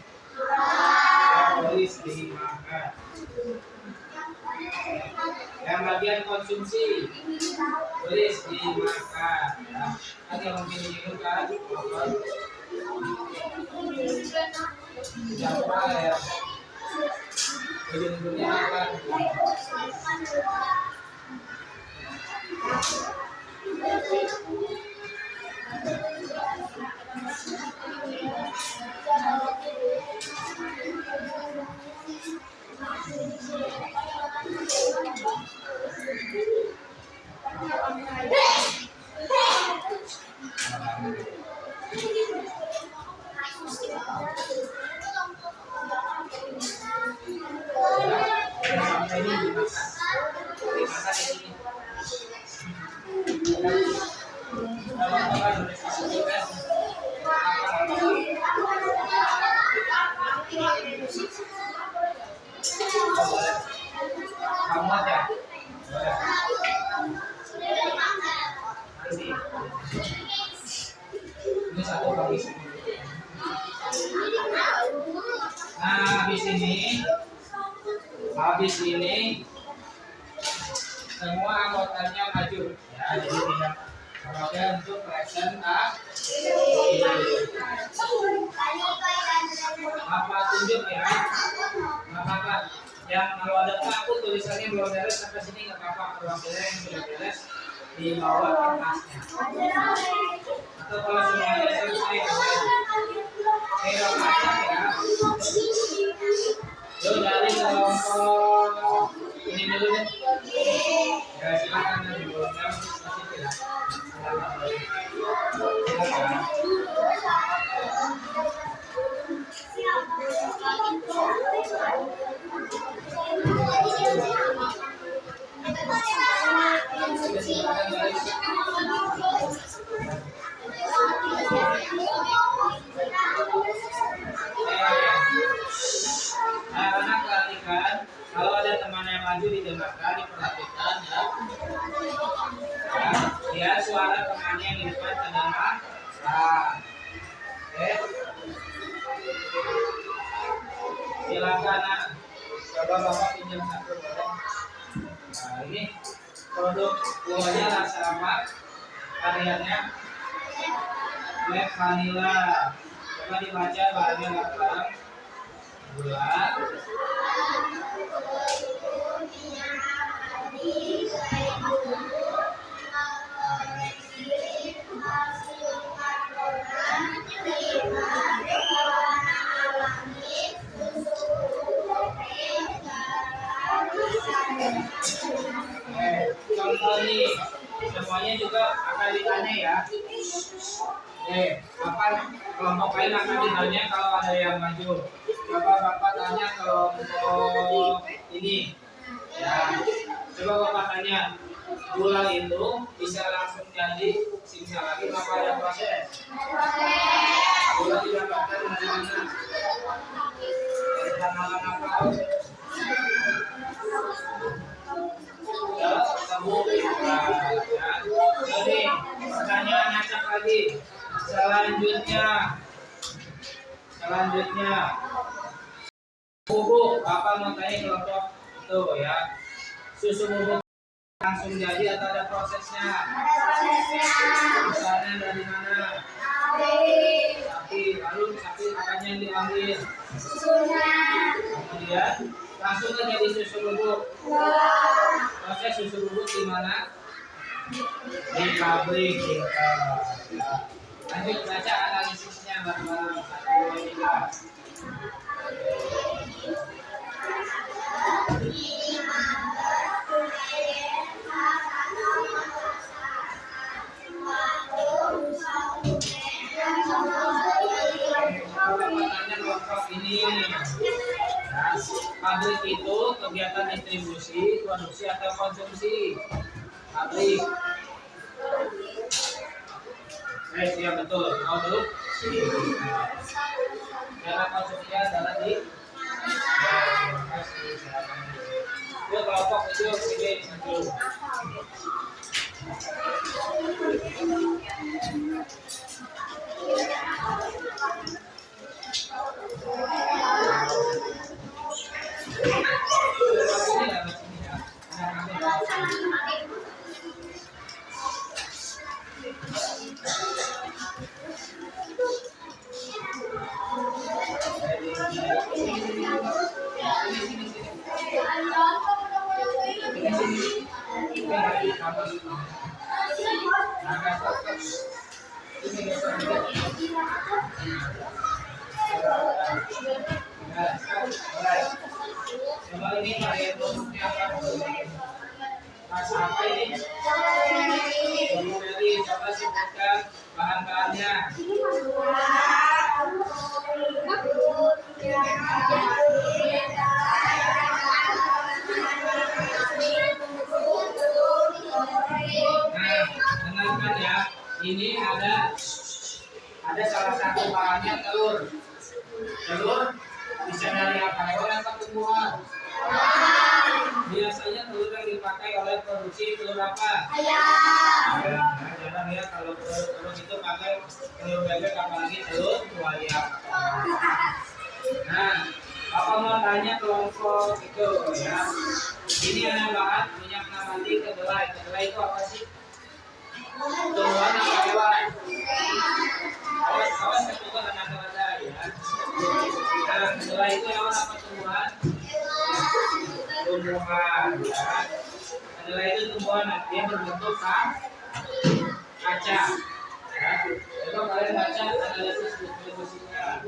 Tulis dimakan. Yang bagian konsumsi tulis dimakan. Ya. Kan yang mungkin diminum kan? Siapa ya? Ujung-ujungnya apa? Kalau satu habis ini. Nah, habis ini semua anggotanya maju. Ya, jadi tidak pakai untuk presentasi. Apa tunjuk ya? Nggak apa-apa. Yang kalau ada aku tulisannya belum beres sampai sini nggak apa-apa. Kalau yang sudah beres di bawah kertasnya. Atau kalau semuanya selesai, aja ya. Yuk dari kelompok ini dulu deh. Ya silakan dulu. Masih tidak. Silakan. Anak-anak perhatikan, kalau ada teman yang maju didengarkan, diperhatikan ya. Ya, suara temannya yang di depan terdengar. Oke. Silakan nak. Coba bapak pinjam satu boleh. Nah ini produk buahnya rasa apa? Variannya black vanilla. Coba dibaca bahannya belakang. Gula. Contoh nih, semuanya juga akan ditanya ya. Apa kelompok lain akan ditanya kalau ada yang maju. Coba bapak tanya kelompok ini. Ya, coba bapak tanya, gula itu bisa langsung jadi simsalabim apa ada proses? Gula didapatkan dari mana? Dari tanaman apa? Sabuk. Jadi pertanyaan acak lagi. Selanjutnya bubuk. Bapak mau tanya kelompok itu ya. Susu bubuk langsung jadi atau ada prosesnya? Misalnya dari mana? Sapi. Lalu sapi apanya yang diambil? Kemudian langsung ke jadi susu bubuk. Proses susu bubuk di mana? Di pabrik. Lanjut baca analisisnya bareng-bareng. 1, 2, 3. Ini ya, pabrik itu kegiatan distribusi, produksi atau konsumsi. Pabrik. Siap betul. Mau dulu? Cara konsumsi adalah di. Yuk kelompok itu sini maju. Coba ini varian produknya apa? Rasa apa ini? Blueberry. Coba sebutkan bahan-bahannya. Nah, dengarkan ya. Ini ada salah satu bahannya telur. Telur bisa dari apa? Hewan atau tumbuhan? Biasanya telur yang dipakai oleh produksi telur apa? Ayam. Nah, jarang ya kalau telur itu pakai telur bebek apalagi telur buaya. Nah, apa mau tanya kelompok itu ya? Ini ada bahan minyak nabati kedelai. Kedelai itu apa sih? Tumbuhan apa hewan? Awas ketukan rata-rata ya. Nah, kedelai itu hewan apa tumbuhan? Tumbuhan ya. Kedelai itu tumbuhan dia berbentuk kaca. Ya. Coba kalian baca analisis distribusinya.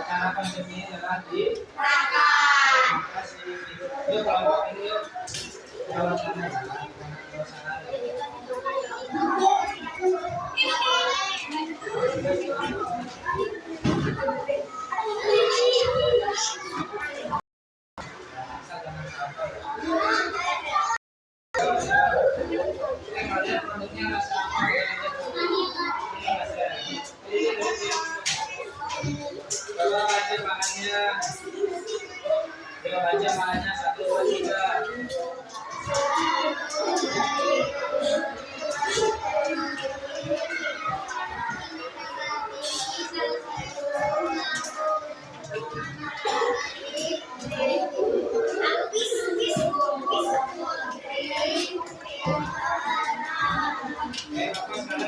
Cara konsepnya adalah di makasih. Yuk kelompok ini yuk. Jalan sana. Kalian produknya rasa apa? Coba baca bahannya. Coba baca bahannya 1, 2, 3.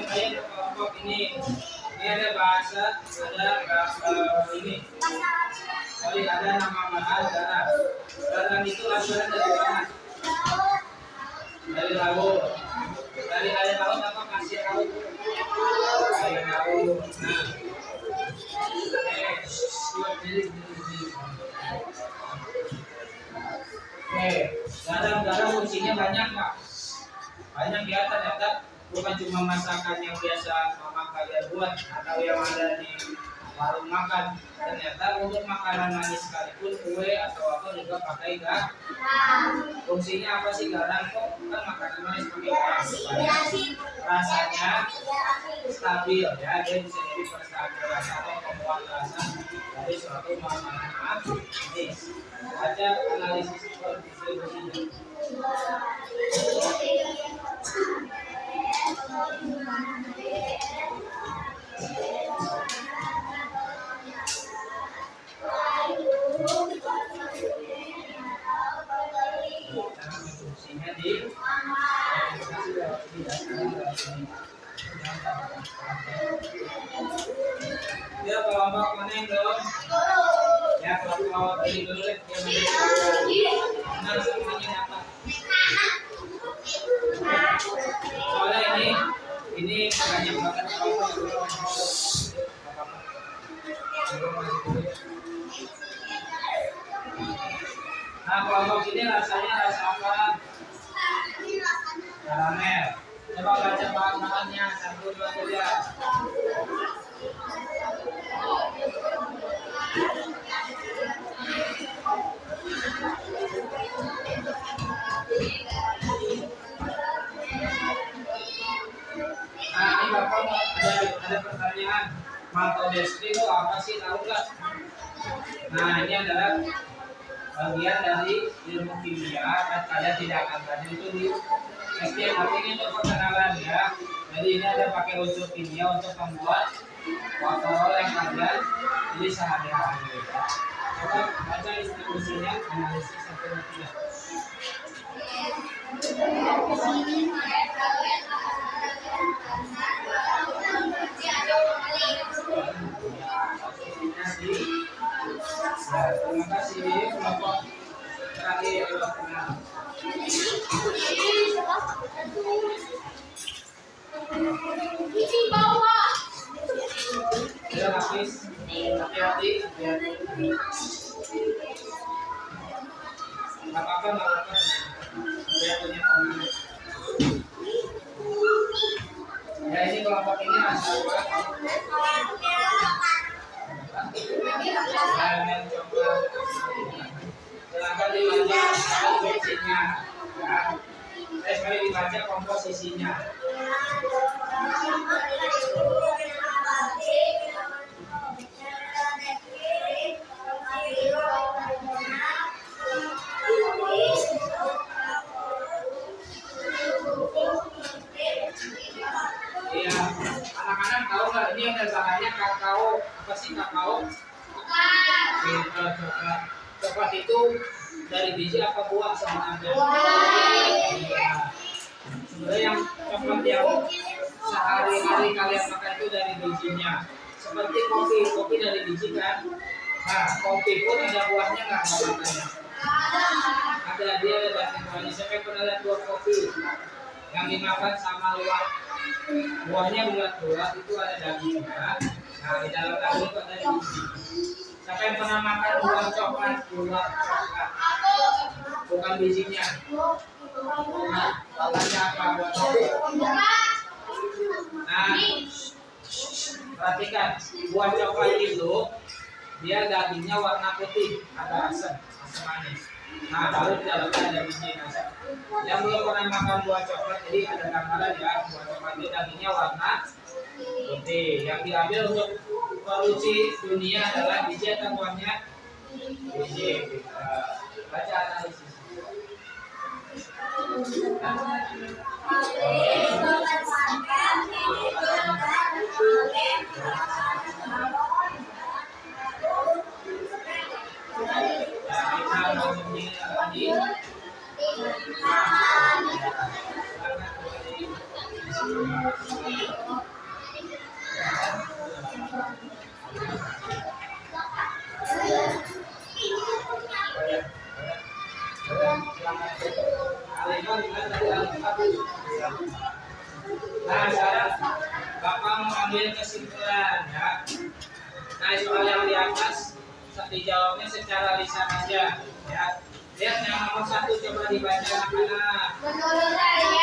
Kalian kelompok ini ada bahasa, ada ini. Sorry, ada nama bahan garam. Garam itu asalnya dari mana? Dari laut. Dari air laut apa pasir laut? Air laut. Nah, garam fungsinya banyak nggak? Banyak ya, ternyata bukan cuma masakan yang biasa mama kalian buat atau yang ada di warung makan. Ternyata untuk makanan manis sekalipun kue atau apa juga pakai garam. Fungsinya apa sih garam? Kok kan makanan manis pakai garam supaya rasanya stabil ya, dia bisa jadi penstabil rasa atau pembuat rasa dari suatu makanan manis. Baca analisis distribusinya. Fungsinya di dia kelompok mana yang belum? Ya kelompok ini dulu deh. Nah semuanya apa? Soalnya ini banyak banget kelompok. Nah kelompok ini rasanya rasa apa? Karamel. Coba baca bahan-bahannya 1, 2, 3. Nah ini bapak ada pertanyaan. Maltodextrin itu apa sih, tahu nggak? Nah ini adalah bagian dari ilmu kimia dan kalian tidak akan belajar itu di SD, tapi ini untuk perkenalan ya. Jadi ini ada pakai unsur kimia untuk membuat waterol yang kalian jadi sehari-hari ya. Coba baca distribusinya, analisis 1, 2, 3. Terima kasih kelompok terakhir. Di bawah. Sudah habis, hati-hati. Nggak apa-apa. Dia punya teman. Ya ini kelompok ini asal Karamel coklat. Silahkan dibaca komposisinya. Ya. Sekali dibaca komposisinya. dari biji apa buah sebenarnya? Iya. Sebenarnya yang coklat yang sehari-hari kalian makan itu dari bijinya. Seperti kopi dari biji kan? Nah, kopi pun ada buahnya nggak makannya? Ada, dia ada daging buahnya. Saya pernah lihat buah kopi yang dimakan sama luar buahnya bulat-bulat itu ada dagingnya. Nah, di dalam daging itu ada biji. Siapa yang pernah makan buah coklat, buah coklat? Bukan bijinya. Nah, warnanya apa buah coklat? Nah, perhatikan, buah coklat itu dia dagingnya warna putih, ada asam manis. Nah, baru di dalamnya ada biji. Yang belum pernah makan buah coklat, jadi ada gambaran ya, buah coklat itu dagingnya warna putih. Yang diambil untuk polusi dunia adalah biji atau buahnya? Biji. Baca analisis. Nah, sekarang Bapak mengambil kesimpulan ya. Nah, soal yang di atas dijawabnya secara lisan aja ya. Lihat yang nomor 1 coba dibaca anak-anak. Menurut saya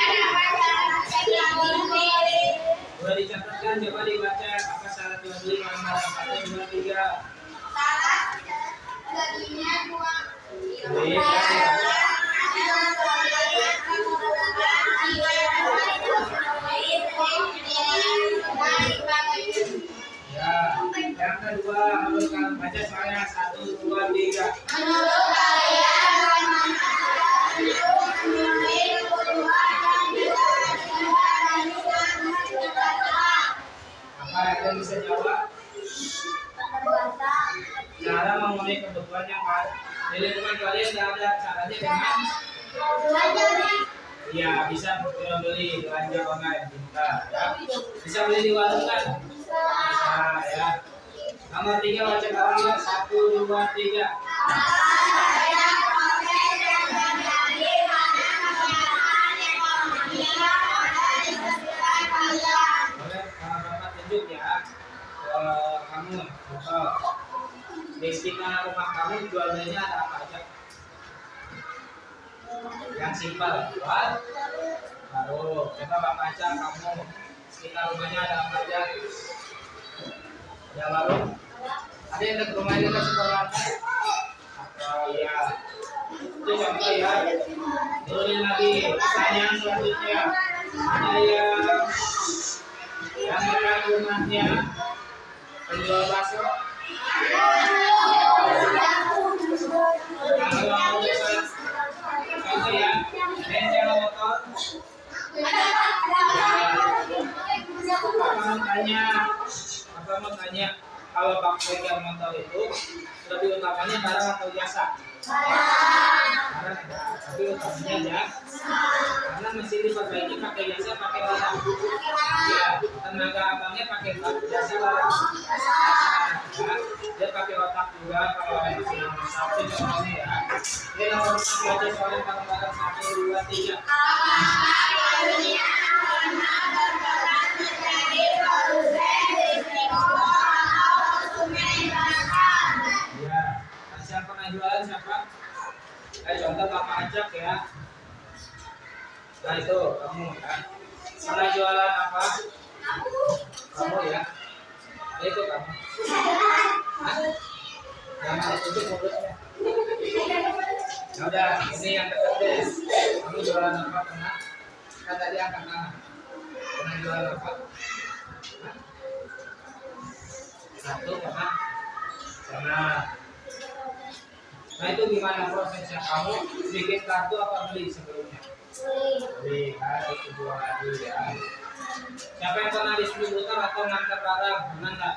Sudah dicatatkan, coba dibaca apa syarat jual beli nomor 1, 2, 3. syarat gajinya dua. Ya, yang kedua harus kalian baca soalnya 1, 2, 3. Menurut saya Apa yang bisa jawab? Cara memenuhi kebutuhan yang ada di lingkungan kalian tidak ada caranya dengan ya bisa jual beli belanja online bisa ya. Bisa beli di warung kan? Bisa ya. Nomor 3 baca kalian 1, 2, 3. Boleh Bapak tunjuk ya. Kamu di sekitar rumah kamu jual belinya ada apa aja? Yang simpel, buat baru. Coba Bapak baca kamu sekitar rumahnya ada apa aja? Ada warung? Ada yang dekat rumahnya dekat sekolah? Oh iya. Itu contoh ya. Turunin lagi. Pertanyaan selanjutnya. Ada yang dekat rumahnya penjual bakso? Kalau dekat contoh ya, bengkel motor. Apa mau tanya kalau bengkel motor itu lebih utamanya barang atau jasa? Barang ya, tapi utamanya jasa. Karena mesin diperbaiki pakai jasa pakai barang. Ya, tenaga abangnya pakai jasa barang. Ya, dia pakai otak juga kalau ada mesin yang rusak itu contohnya ya. Ini nomor baca soalnya barang-barang 1, 2, 3. Ya, siapa pernah jualan siapa? Contoh Bapak ajak ya. Nah itu kamu kan. Pernah jualan apa? Kamu ya. Itu kamu. Hah? Jangan tutup mulutnya. Ya udah, ini yang dekat deh. Kamu jualan apa pernah? Kan tadi angkat tangan. Pernah jualan apa? Hah? Satu pernah? Pernah. Nah itu gimana prosesnya? Kamu bikin kartu apa beli sebelumnya? Beli, kan itu jual lagi ya. Siapa yang pernah distributor atau ngantar barang? Pernah nggak?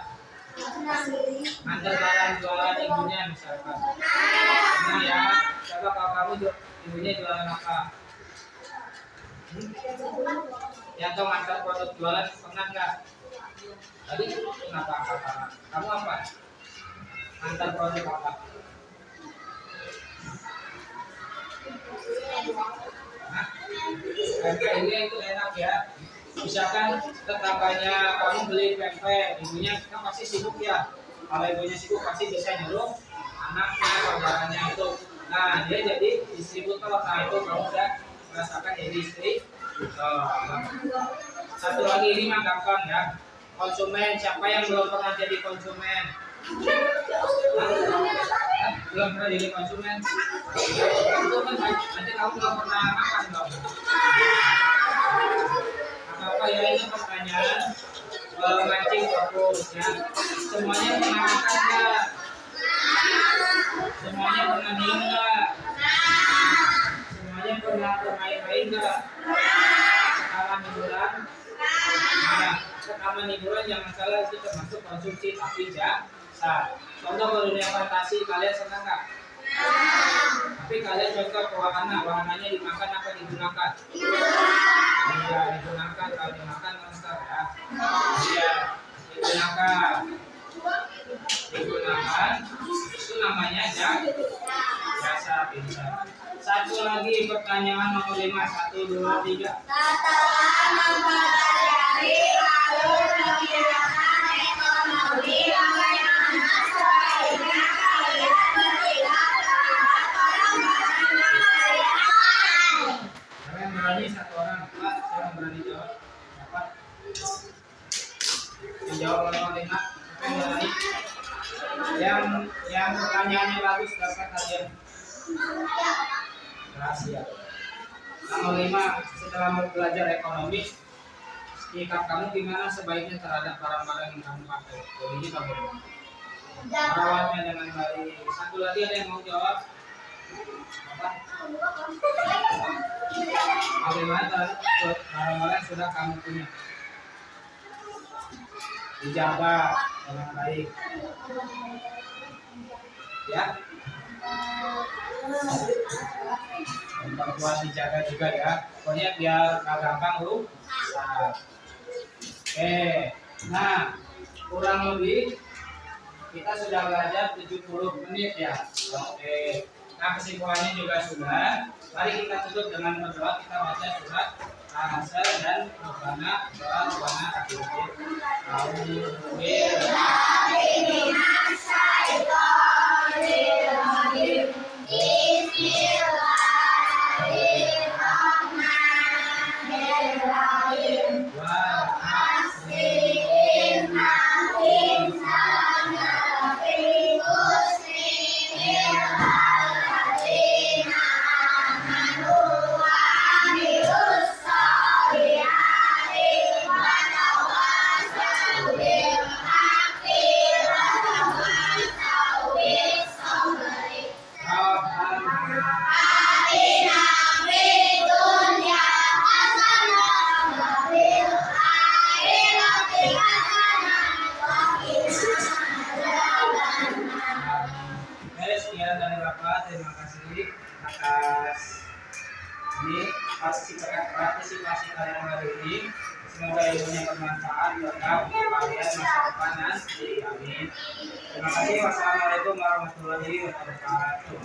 Antar barang jualan ibunya misalkan. Nah ya, coba kalau kamu ibunya jualan apa? Ya atau antar produk jualan pernah nggak? Tadi kenapa apa? Kamu apa? Antar produk apa? Hah? Ini itu enak ya. Misalkan tetangganya kamu beli pempek, ibunya kan pasti sibuk ya. Kalau ibunya sibuk pasti bisa nyuruh anaknya, saudaranya itu. Nah dia jadi distributor. Nah itu kamu udah merasakan jadi istri. Satu lagi ini mah gampang ya. Konsumen, siapa yang belum pernah jadi konsumen? Belum pernah jadi konsumen? Itu kan nanti kamu belum pernah makan dong. Apa ya ini pertanyaan mancing fokus ya. Semuanya pernah makan nggak? Semuanya pernah minum nggak? Semuanya pernah bermain-main nggak? Sekarang hiburan? Nah, rekaman hiburan jangan salah itu termasuk konsumsi tapi jasa. Contoh ke dunia fantasi kalian senang nggak? Tapi kalian contoh ke wahana, wahananya dimakan apa digunakan? Iya digunakan, kalau dimakan monster ya. Iya digunakan, itu namanya jasa pintar. Satu lagi pertanyaan nomor 5, 1, 2, 3. Setelah mempelajari alur kegiatan ekonomi bagaimana sebaiknya kalian bertindak terhadap orang-orang yang kalian. Kalian berani satu orang, Pak, siapa berani jawab? Dapat menjawab nomor 5. Siapa yang berani? Yang pertanyaannya bagus dapat hadiah. Rahasia. Nomor 5, setelah belajar ekonomi, sikap kamu gimana sebaiknya terhadap barang-barang yang kamu pakai? Jadinya bagaimana? Merawatnya dengan baik. Satu lagi ada yang mau jawab? Apa? Bagaimana terhadap barang-barang yang sudah kamu punya? Dijaga dengan baik. Ya. Perempuan dijaga juga ya. Pokoknya biar gak gampang rusak. Oke. Nah, kurang lebih kita sudah belajar 70 menit ya. Oke. Nah, kesimpulannya juga sudah. Mari kita tutup dengan berdoa. Kita baca surat Al-Asr dan Rabbana doa Rabbana akhirnya. Sekian dari Bapak, terima kasih atas ini partisipasi kalian hari ini. Semoga ilmunya bermanfaat buat kalian masa depan nanti. Amin. Terima kasih. Wassalamualaikum warahmatullahi wabarakatuh.